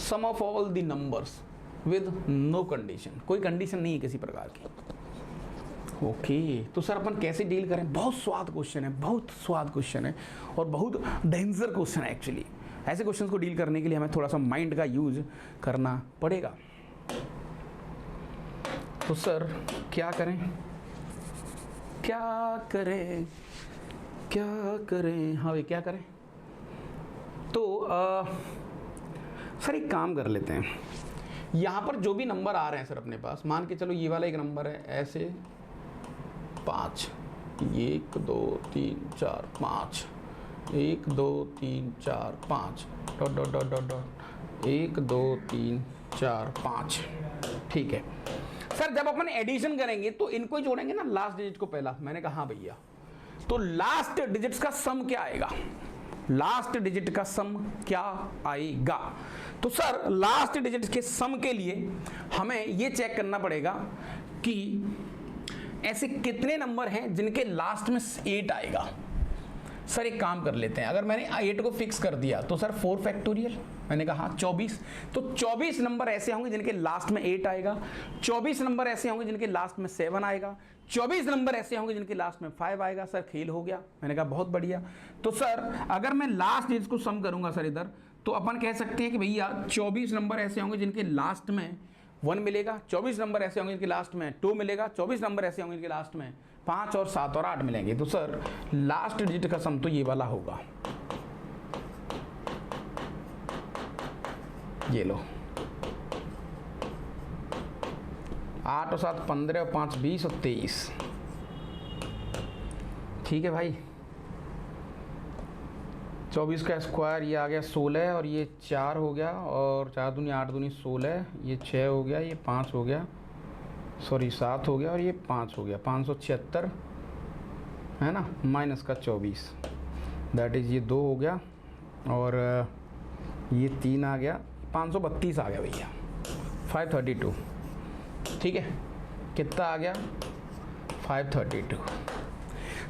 sum of all the numbers with no condition, कोई कंडीशन नहीं है किसी प्रकार की। ओके, तो सर अपन कैसे डील करें। बहुत स्वाद क्वेश्चन है, बहुत स्वाद क्वेश्चन है और बहुत डेंजर क्वेश्चन है एक्चुअली। ऐसे क्वेश्चंस को डील करने के लिए हमें थोड़ा सा माइंड का यूज करना पड़ेगा। तो सर क्या करें। क्या करें क्या करें, हाँ भाई क्या करें। तो सर एक काम कर लेते हैं, यहाँ पर जो भी नंबर आ रहे हैं सर अपने पास, मान के चलो ये वाला एक नंबर है ऐसे 5, 1 2 3 4 5, 1 2 3 4 5 dot dot dot dot dot 1 2 3 4 5। ठीक है सर, जब अपन एडिशन करेंगे तो इनको ही जोड़ेंगे ना, लास्ट डिजिट को पहला। मैंने कहा हाँ भैया, तो लास्ट डिजिट्स का सम क्या आएगा, लास्ट डिजिट का सम क्या आएगा। तो सर लास्ट डिजिट के सम के लिए हमें ये चेक करना पड़ेगा कि ऐसे कितने नंबर हैं जिनके लास्ट में 8 आएगा। सर एक काम कर लेते हैं, अगर मैंने 8 को फिक्स कर दिया तो सर 4 फैक्टोरियल, मैंने कहा 24, तो 24 नंबर ऐसे होंगे जिनके लास्ट में 8 आएगा, 24 नंबर ऐसे होंगे जिनके लास्ट में 7 आएगा, 24 नंबर ऐसे होंगे जिनके लास्ट में 5 आएगा। सर खेल हो गया। मैंने कहा बहुत बढ़िया। तो सर अगर मैं लास्ट डिजिट को सम करूंगा सर इधर, तो अपन कह सकते हैं कि भैया 24 नंबर ऐसे होंगे जिनके लास्ट में 1 मिलेगा, 24 नंबर ऐसे होंगे जिनके लास्ट में 2 मिलेगा, 24 नंबर ऐसे होंगे जिनके लास्ट में 5 और 7 और 8 मिलेंगे। तो सर लास्ट डिजिट का सम तो ये वाला होगा, ये लो 8 और 7 15 और 5 20 और 23। ठीक है भाई, 24 का स्क्वायर ये आ गया 16 और ये 4 हो गया, और 4 दूनी 8 दूनी 16, ये 6 हो गया, ये 5 हो गया, सॉरी 7 हो गया और ये 5 हो गया, 576 है ना, माइनस का 24, दैट इज़ ये 2 हो गया, और ये 3 आ गया, 532 आ गया भैया, 532। ठीक है, कितना आ गया 532।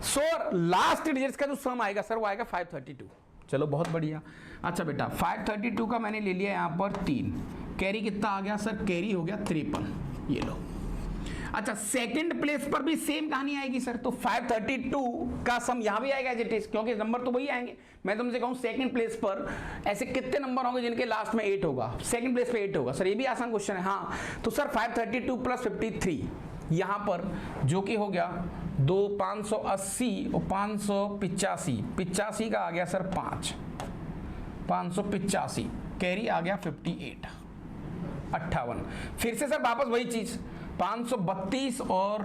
सो लास्ट डिजिट्स का जो सम आएगा सर वो आएगा 532। चलो बहुत बढ़िया। अच्छा बेटा 532 का मैंने ले लिया यहाँ पर 3, कैरी कितना आ गया सर, कैरी हो गया 53, ये लो। अच्छा सेकंड प्लेस पर भी सेम कहानी आएगी सर, तो 532 का सम यहाँ भी आएगा एज इट इज, क्योंकि नंबर तो वही आएंगे। मैं तुमसे कहूँ सेकंड प्लेस पर ऐसे कितने नंबर होंगे जिनके लास्ट में 8 होगा, सेकंड प्लेस पे 8 होगा। सर ये भी आसान क्वेश्चन है। हाँ तो सर 532 प्लस 53 यहाँ पर जो कि हो गया 2 580 और 585, 85 का आ गया सर 5, 585, कैरी आ गया 58, 58। फिर से सर वापस वही चीज 532 और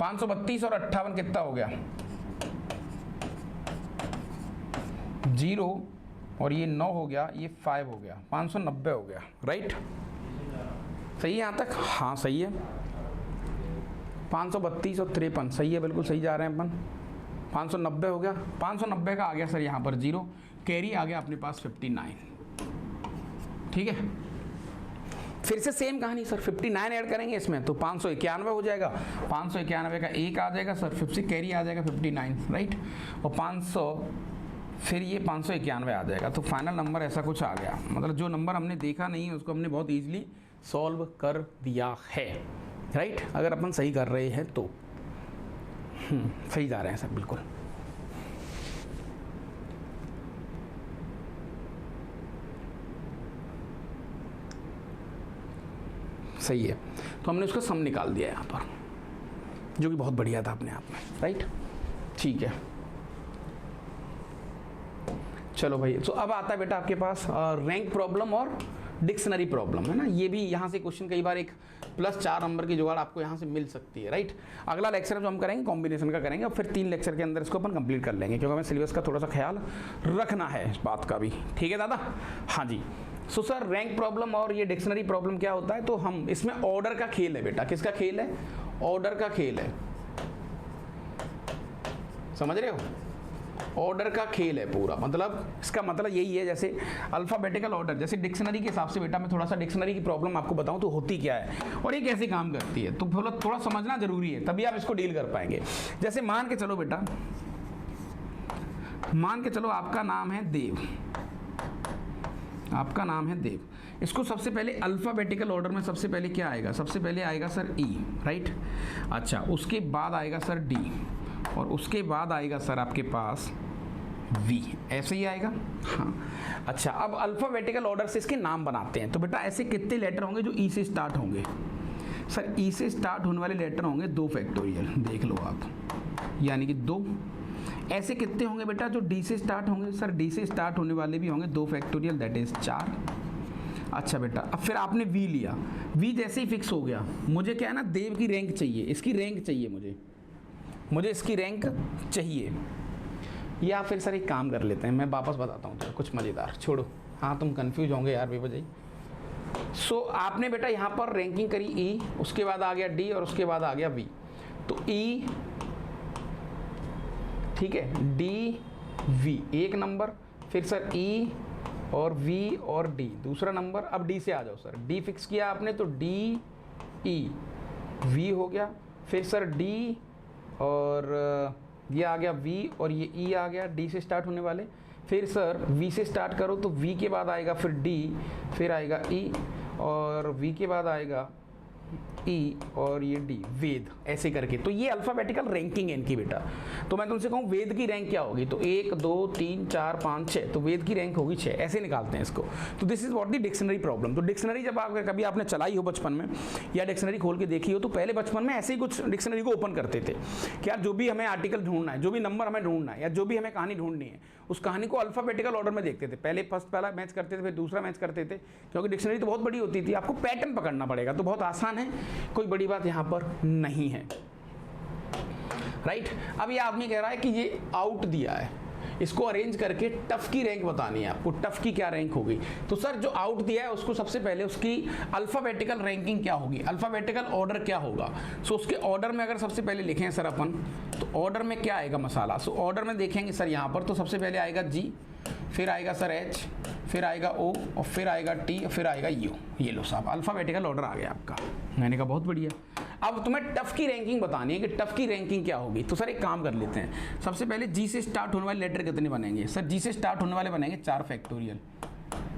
58 कितना हो गया 0, और ये 9 हो गया, ये 5 हो गया, 590 हो गया। राइट, सही है यहाँ तक? हाँ सही है। 532 और 53 सही है, बिल्कुल सही जा रहे हैं अपन। 590 हो गया, 590 का आ गया सर यहाँ पर 0, कैरी आ गया अपने पास 59। ठीक है, फिर से सेम कहानी सर 59 ऐड करेंगे इसमें तो 591 हो जाएगा, 591 का 1 आ जाएगा सर, फिर से कैरी आ जाएगा 59। राइट, और 500 फिर ये 591 आ जाएगा। तो फाइनल नंबर ऐसा कुछ आ गया, मतलब जो नंबर हमने देखा नहीं है उसको हमने बहुत ईजिली सॉल्व कर दिया है। राइट, अगर अपन सही कर रहे हैं तो सही जा रहे हैं सर, बिल्कुल सही है। तो हमने उसका सम निकाल दिया यहाँ पर, जो कि बहुत बढ़िया था अपने आप में। राइट, ठीक है, चलो भाई। तो अब आता है बेटा आपके पास रैंक प्रॉब्लम और डिक्शनरी प्रॉब्लम, है ना। ये भी यहाँ से क्वेश्चन कई बार एक +4 नंबर की जुगाड़ आपको यहाँ से मिल सकती है। राइट, अगला लेक्चर जो हम करेंगे कॉम्बिनेशन का करेंगे, और फिर 3 लेक्चर के अंदर इसको अपन कंप्लीट कर लेंगे, क्योंकि हमें सिलेबस का थोड़ा सा ख्याल रखना है इस बात का भी। ठीक है दादा? हाँ जी। सो सर रैंक प्रॉब्लम और ये डिक्शनरी प्रॉब्लम क्या होता है, तो हम इसमें ऑर्डर का खेल है बेटा। किसका खेल है? ऑर्डर का खेल है, समझ रहे हो? ऑर्डर का खेल है पूरा, मतलब इसका मतलब यही है जैसे अल्फाबेटिकल ऑर्डर, जैसे डिक्शनरी के हिसाब से बेटा मैं थोड़ा सा डिक्शनरी की प्रॉब्लम आपको बताऊं तो होती क्या है और ये कैसे काम करती है, तो थोड़ा समझना जरूरी है, तभी आप इसको डील कर पाएंगे। जैसे मान के चलो बेटा, मान के चलो आपका नाम है देव, आपका नाम है देव। इसको सबसे पहले अल्फाबेटिकल ऑर्डर में सबसे पहले क्या आएगा? सबसे पहले आएगा सर ई, राइट। अच्छा, उसके बाद आएगा सर डी, और उसके बाद आएगा सर आपके पास वी, ऐसे ही आएगा। हाँ, अच्छा, अब अल्फाबेटिकल ऑर्डर से इसके नाम बनाते हैं। तो बेटा ऐसे कितने लेटर होंगे जो ई से स्टार्ट होंगे? सर ई से स्टार्ट होने वाले लेटर होंगे 2 फैक्टोरियल, देख लो आप, यानी कि 2। ऐसे कितने होंगे बेटा जो डी से स्टार्ट होंगे? सर डी से स्टार्ट होने वाले भी होंगे 2 फैक्टोरियल, दैट इज 4। अच्छा बेटा, अब फिर आपने वी लिया, वी जैसे ही फिक्स हो गया, मुझे क्या है ना, देव की रैंक चाहिए, इसकी रैंक चाहिए मुझे इसकी रैंक चाहिए। या फिर सर एक काम कर लेते हैं, मैं वापस बताता हूँ कुछ मज़ेदार, छोड़ो, हाँ तुम कंफ्यूज होंगे यार बेवजह। सो आपने बेटा यहाँ पर रैंकिंग करी ई, उसके बाद आ गया डी और उसके बाद आ गया वी। तो ई, ठीक है, डी वी एक नंबर, फिर सर ई और वी और डी दूसरा नंबर। अब डी से आ जाओ सर, डी फिक्स किया आपने तो डी ई वी हो गया, फिर सर डी और ये आ गया वी और ये ई आ गया, डी से स्टार्ट होने वाले। फिर सर वी से स्टार्ट करो तो वी के बाद आएगा फिर डी, फिर आएगा ई और वी के बाद आएगा ई और ये डी, वेद, ऐसे करके। तो ये अल्फाबेटिकल रैंकिंग है इनकी बेटा। तो मैं तुमसे कहूँ वेद की रैंक क्या होगी, तो 1 2 3 4 5 6, तो वेद की रैंक होगी 6, ऐसे निकालते हैं इसको। तो this is what the dictionary problem. तो डिक्शनरी जब आप कभी आपने चलाई हो बचपन में या डिक्शनरी खोल के देखी हो, तो पहले बचपन में ऐसे ही कुछ डिक्शनरी को ओपन करते थे कि यार जो भी हमें आर्टिकल ढूंढना है, जो भी नंबर हमें ढूंढना है, या जो भी हमें कहानी ढूंढनी है, उस कहानी को अल्फाबेटिकल ऑर्डर में देखते थे। पहले पहला मैच करते थे, फिर दूसरा मैच करते थे, क्योंकि डिक्शनरी तो बहुत बड़ी होती थी, आपको पैटर्न पकड़ना पड़ेगा। तो बहुत आसान है, कोई बड़ी बात यहाँ पर नहीं है, राइट। अब ये आदमी कह रहा है कि ये आउट दिया है, इसको अरेंज करके टफ की रैंक बतानी है आपको, टफ की क्या रैंक होगी। तो सर जो आउट दिया है उसको सबसे पहले उसकी अल्फाबेटिकल रैंकिंग क्या होगी, अल्फाबेटिकल ऑर्डर क्या होगा। सो उसके ऑर्डर में अगर सबसे पहले लिखें सर अपन, तो ऑर्डर में क्या आएगा मसाला। सो ऑर्डर में देखेंगे सर यहाँ पर, तो सबसे पहले आएगा जी, फिर आएगा सर एच, फिर आएगा ओ और फिर आएगा टी और फिर आएगा यू। ये लो साहब, अल्फाबेटिकल ऑर्डर आ गया आपका। मैंने कहा बहुत बढ़िया। अब तुम्हें टफ की रैंकिंग बतानी है कि टफ की रैंकिंग क्या होगी। तो सर एक काम कर लेते हैं, सबसे पहले जी से स्टार्ट होने वाले लेटर कितने बनेंगे। सर जी से स्टार्ट होने वाले बनेंगे 4 फैक्टोरियल,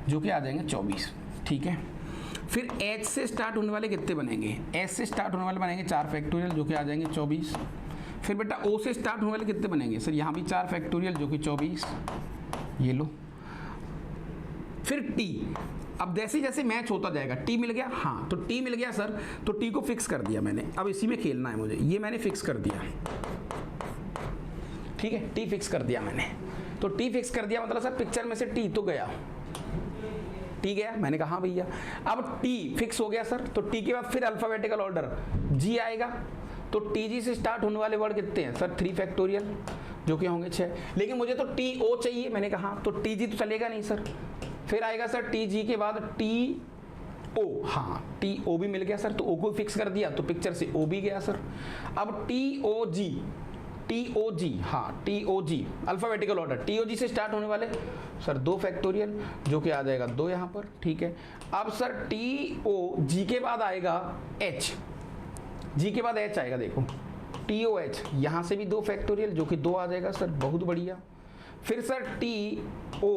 जो कि आ जाएंगे 24, ठीक है। फिर एच से स्टार्ट होने वाले कितने बनेंगे, एच से स्टार्ट होने वाले बनेंगे 4 फैक्टोरियल, जो कि आ जाएंगे 24। फिर बेटा ओ से स्टार्ट होने वाले कितने बनेंगे, सर यहाँ भी 4 फैक्टोरियल, जो कि 24, ये लो। फिर टी, अब जैसे जैसे मैच होता जाएगा, टी मिल गया, हाँ तो टी मिल गया सर, तो टी को फिक्स कर दिया मैंने, अब इसी में खेलना है मुझे, ये मैंने फिक्स कर दिया, ठीक है, टी फिक्स कर दिया मैंने। तो टी फिक्स कर दिया मतलब सर पिक्चर में से टी तो गया, टी गया, मैंने कहा हाँ भैया। अब टी फिक्स हो गया सर, तो टी के बाद फिर अल्फाबेटिकल ऑर्डर जी आएगा। तो टी जी से स्टार्ट होने वाले वर्ड कितने हैं सर, 3 फैक्टोरियल, जो कि होंगे 6। लेकिन मुझे तो टी ओ चाहिए, मैंने कहा तो टी जी तो चलेगा नहीं सर। फिर आएगा सर टी जी के बाद टी ओ, हाँ टी ओ भी मिल गया सर, तो ओ को फिक्स कर दिया, तो पिक्चर से ओ भी गया सर। अब टी ओ जी, टी ओ जी, हाँ टी ओ जी, अल्फाबेटिकल ऑर्डर, टी ओ जी से स्टार्ट होने वाले सर 2 फैक्टोरियल, जो कि आ जाएगा 2 यहाँ पर, ठीक है। अब सर टी ओ जी के बाद आएगा एच, जी के बाद एच आएगा, देखो टी ओ एच, यहाँ से भी 2 फैक्टोरियल, जो कि 2 आ जाएगा सर, बहुत बढ़िया। फिर सर टी ओ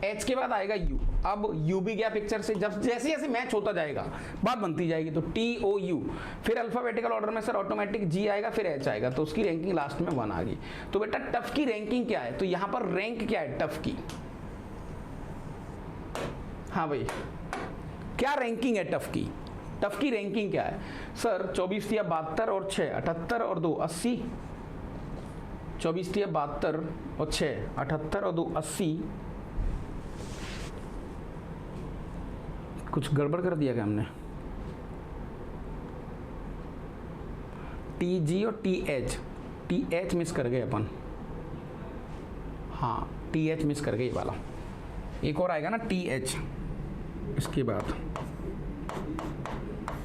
एच के बाद आएगा यू, अब यू भी गया पिक्चर से। जब जैसे जैसे मैच होता जाएगा बात बनती जाएगी, तो टी ओ यू, फिर अल्फाबेटिकल ऑर्डर में सर ऑटोमेटिक जी आएगा, फिर एच आएगा, तो उसकी रैंकिंग लास्ट में 1 आ गई। तो बेटा टफ की रैंकिंग क्या है, तो यहाँ पर रैंक क्या है टफ की, हाँ भाई क्या रैंकिंग है टफ की, टफ की रैंकिंग क्या है सर। 24 या 72 और 6 78 और 2 80, 24 या 72 और 6 78 और 2 80। कुछ गड़बड़ कर दिया क्या हमने, टी जी और टी एच मिस कर गए अपन, हाँ टी एच मिस कर गए ये वाला। एक और आएगा ना टी एच इसके बाद,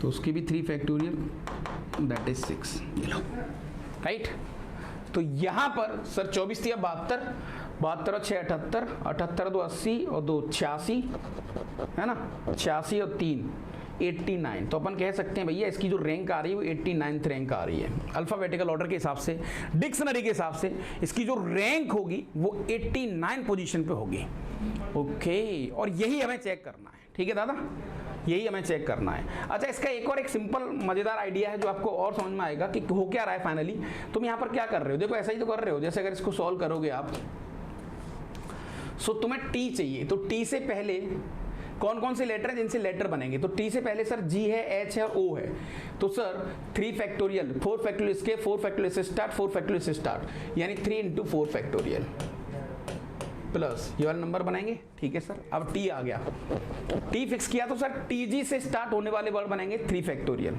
तो उसकी भी 3 फैक्टोरियल, दैट इज 6, ये लो, राइट। तो यहाँ पर सर 24 या 72, 72 और 6 78, 78 2 80 और 2 86, है ना, 86 और 3 89। तो अपन कह सकते हैं भैया इसकी जो रैंक आ रही है वो 89th रैंक आ रही है अल्फाबेटिकल ऑर्डर के हिसाब से, डिक्शनरी के हिसाब से इसकी जो रैंक होगी वो 89 पोजीशन पे होगी। ओके, और यही हमें चेक करना है, ठीक है दादा, यही हमें चेक करना है। अच्छा, इसका एक और एक सिंपल मजेदार आइडिया है जो आपको और समझ में आएगा कि हो क्या रहा है फाइनली। तुम यहाँ पर क्या कर रहे हो, देखो ऐसा ही तो कर रहे हो, जैसे अगर इसको सॉल्व करोगे आप, सो तुम्हें टी चाहिए, तो टी से पहले कौन कौन से लेटर है जिनसे लेटर बनेंगे, तो टी से पहले सर जी है, एच है और ओ है, तो सर 3 फैक्टोरियल, 4 फैक्टोरियल इसके, 4 फैक्टोरियल से स्टार्ट, 4 फैक्टोरियल से स्टार्ट, यानी 3 इंटू 4 फैक्टोरियल प्लस ये वाला नंबर बनाएंगे। ठीक है सर, अब टी आ गया, टी फिक्स किया तो सर टी जी से स्टार्ट होने वाले वर्ड बनेंगे 3 फैक्टोरियल,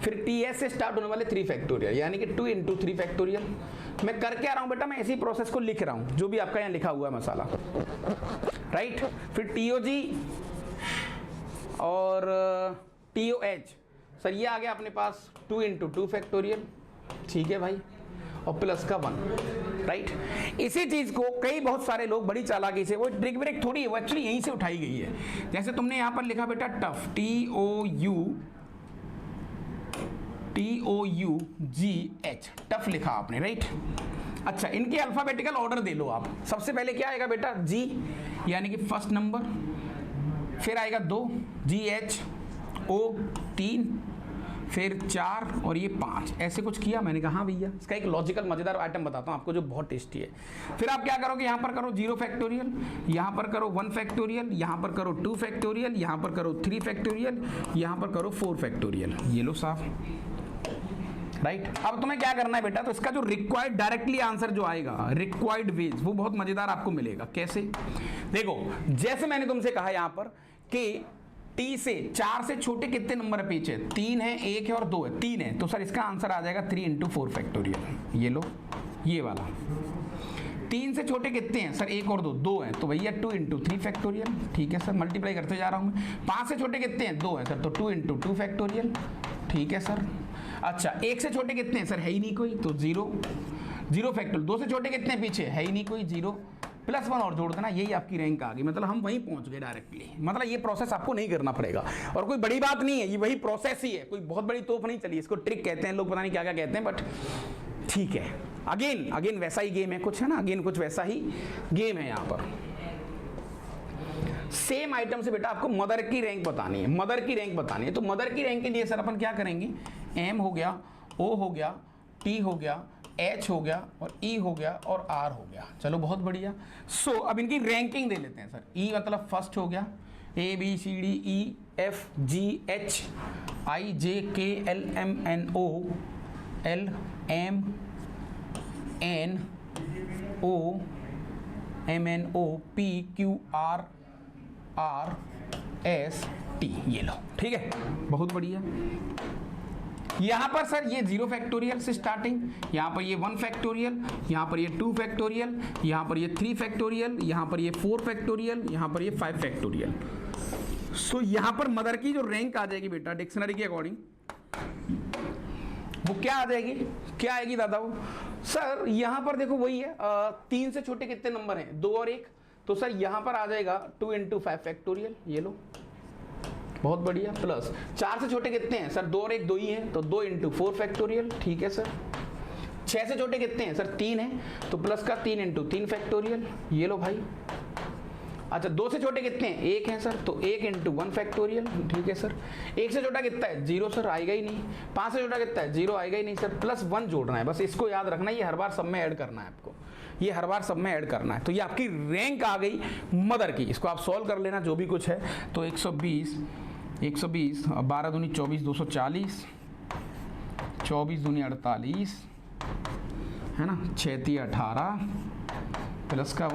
फिर टी एस से स्टार्ट होने वाले 3 फैक्टोरियल, यानी कि 2 इंटू 3 फैक्टोरियल। मैं करके आ रहा हूं बेटा, मैं इसी प्रोसेस को लिख रहा हूं जो भी आपका यहाँ लिखा हुआ है मसाला, राइट। फिर टी ओ जी और टी ओ एच, सर ये आ गया अपने पास 2 इंटू 2 फैक्टोरियल, ठीक है भाई, और प्लस का 1, राइट। इसी चीज को कई बहुत सारे लोग बड़ी चालाकी से, वो ट्रिक ब्रेक थोड़ी है, वो एक्चुअली यहीं से उठाई गई है। जैसे तुमने यहां पर लिखा बेटा टफ, TOUGH, टफ लिखा आपने, राइट। अच्छा, इनके अल्फाबेटिकल ऑर्डर दे लो आप। सबसे पहले क्या आएगा बेटा, जी यानी कि फर्स्ट नंबर, फिर आएगा 2, GH, O 3, फिर 4 और ये 5, ऐसे कुछ किया। मैंने कहा हाँ भैया, इसका एक लॉजिकल मजेदार आइटम बताता हूँ आपको जो बहुत टेस्टी है। फिर आप क्या करोगे, यहाँ पर करो 0 फैक्टोरियल, यहाँ पर करो 1 फैक्टोरियल, यहाँ पर करो 2 फैक्टोरियल, यहाँ पर करो 3 फैक्टोरियल, यहाँ पर करो 4 फैक्टोरियल, ये लो साफ, राइट। अब तुम्हें क्या करना है बेटा, तो इसका जो रिक्वायर्ड डायरेक्टली आंसर जो आएगा, रिक्वायर्ड वेज, वो बहुत मजेदार आपको मिलेगा। कैसे, देखो जैसे मैंने तुमसे कहा यहाँ पर कि टी से 4 से छोटे कितने नंबर है पीछे, 3 है, 1 है और 2 है, 3 है, तो सर इसका आंसर आ जाएगा 3 इंटू 4 फैक्टोरियल, ये लो ये वाला। 3 से छोटे कितने हैं सर, 1 और 2 हैं, तो भैया 2 इंटू 3 फैक्टोरियल, ठीक है सर, मल्टीप्लाई करते जा रहा हूँ मैं। 5 से छोटे कितने हैं, 2 हैं सर, तो 2 इंटू 2 फैक्टोरियल, ठीक है सर। अच्छा, 1 से छोटे कितने हैं सर, है ही नहीं कोई, तो 0 फैक्टोरियल। 2 से छोटे कितने पीछे, है ही नहीं कोई, 0, प्लस 1 और जोड़ देना, यही आपकी रैंक आ गई। मतलब हम वहीं पहुंच गए डायरेक्टली, मतलब ये प्रोसेस आपको नहीं करना पड़ेगा और कोई बड़ी बात नहीं है, ये वही प्रोसेस ही है, कोई बहुत बड़ी तोप नहीं चली। इसको ट्रिक कहते हैं लोग, पता नहीं क्या क्या कहते हैं, बट ठीक है। अगेन वैसा ही गेम है कुछ, है ना, अगेन कुछ वैसा ही गेम है। यहाँ पर सेम आइटम से बेटा आपको मदर की रैंक बतानी है, मदर की रैंक बतानी है। तो मदर की रैंक के लिए सर अपन क्या करेंगे, M हो गया, O हो गया, T हो गया, H हो गया और E हो गया और R हो गया। चलो बहुत बढ़िया। सो अब इनकी रैंकिंग दे लेते हैं सर। E मतलब फर्स्ट हो गया, A B C D E F G H I J K L M N O L M N O M N O P Q R R S T, ये लो, ठीक है, बहुत बढ़िया। यहाँ पर सर ये 0 फैक्टोरियल से स्टार्टिंग, यहाँ पर ये 1 फैक्टोरियल, यहाँ पर ये 2 फैक्टोरियल, यहाँ पर ये 3 फैक्टोरियल, यहाँ पर ये 4 फैक्टोरियल, यहाँ पर ये 5 फैक्टोरियल। सो यहाँ पर मदर की जो रैंक आ जाएगी बेटा डिक्शनरी के अकॉर्डिंग, वो क्या आ जाएगी, क्या आएगी दादा वो, सर यहाँ पर देखो वही है, 3 से छोटे कितने नंबर हैं, 2 और 1, तो सर यहाँ पर आ जाएगा 2 इंटू 5 फैक्टोरियल, ये लो बहुत बढ़िया, प्लस 4 से छोटे कितने हैं सर, 2 और 1 2 ही हैं, तो 2 इंटू 4 फैक्टोरियल, ठीक है सर। 6 से छोटे कितने हैं सर, 3 हैं, तो प्लस का 3 इंटू 3 फैक्टोरियल, ये लो भाई। अच्छा, 2 से छोटे कितने हैं, 1 हैं सर, तो 1 इंटू 1 फैक्टोरियल, ठीक है सर। 1 से छोटा कितना है, 0 सर, आएगा ही नहीं। 5 से छोटा कितना है, 0 आएगा ही नहीं सर, प्लस 1 जोड़ना है, बस इसको याद रखना, ये हर बार सब में ऐड करना है आपको, ये हर बार सब में ऐड करना है। तो ये आपकी रैंक आ गई मदर की, इसको आप सॉल्व कर लेना जो भी कुछ है। तो 120 12 दूनी 24 240, 24 दूनी 48 है ना, 6 3 18 प्लस का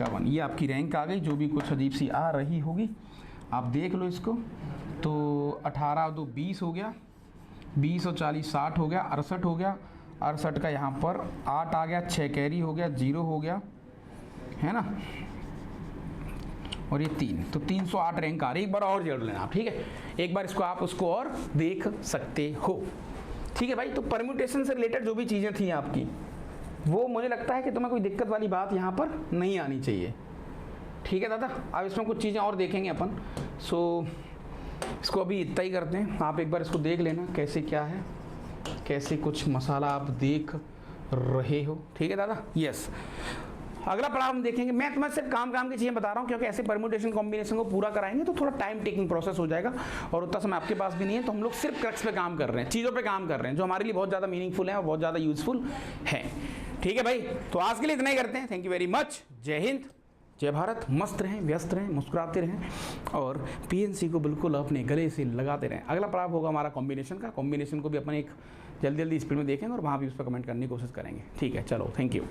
1 ये आपकी रैंक आ गई। जो भी कुछ अजीब सी आ रही होगी आप देख लो इसको। तो 18 2 20 हो गया, 20 और 40 60 हो गया, 68 हो गया, 68 का यहाँ पर 8 आ गया, 6 कैरी हो गया, 0 हो गया, है ना, और ये 3, तो 308 रैंक आ रही है। एक बार और जोड़ लेना आप, ठीक है, एक बार इसको आप उसको और देख सकते हो, ठीक है भाई। तो परम्यूटेशन से रिलेटेड जो भी चीज़ें थी आपकी, वो मुझे लगता है कि तुम्हें कोई दिक्कत वाली बात यहाँ पर नहीं आनी चाहिए, ठीक है दादा। अब इसमें कुछ चीज़ें और देखेंगे अपन, सो इसको अभी इतना ही करते हैं। आप एक बार इसको देख लेना कैसे क्या है, कैसे कुछ मसाला आप देख रहे हो, ठीक है दादा। यस, अगला पड़ाव हम देखेंगे। मैं तुम्हें सिर्फ काम की चीज़ें बता रहा हूँ, क्योंकि ऐसे परम्यूटेशन कॉम्बिनेशन को पूरा कराएंगे तो थोड़ा टाइम टेकिंग प्रोसेस हो जाएगा और उतना समय आपके पास भी नहीं है। तो हम लोग सिर्फ क्रक्स पे काम कर रहे हैं, चीज़ों पे काम कर रहे हैं जो हमारे लिए बहुत ज़्यादा मीनिंगफुल है और बहुत ज़्यादा यूजफुल है, ठीक है भाई। तो आज के लिए इतना ही करते हैं। थैंक यू वेरी मच, जय हिंद, जय भारत, मस्त रहें, व्यस्त रहें, मुस्कुराते रहें और पीएनसी को बिल्कुल अपने गले से लगाते रहें। अगला पड़ाव होगा हमारा कॉम्बिनेशन का, कॉम्बिनेशन को भी अपन एक जल्दी जल्दी स्पीड में देखेंगे और वहाँ भी उस पर कमेंट करने की कोशिश करेंगे। ठीक है, चलो, थैंक यू।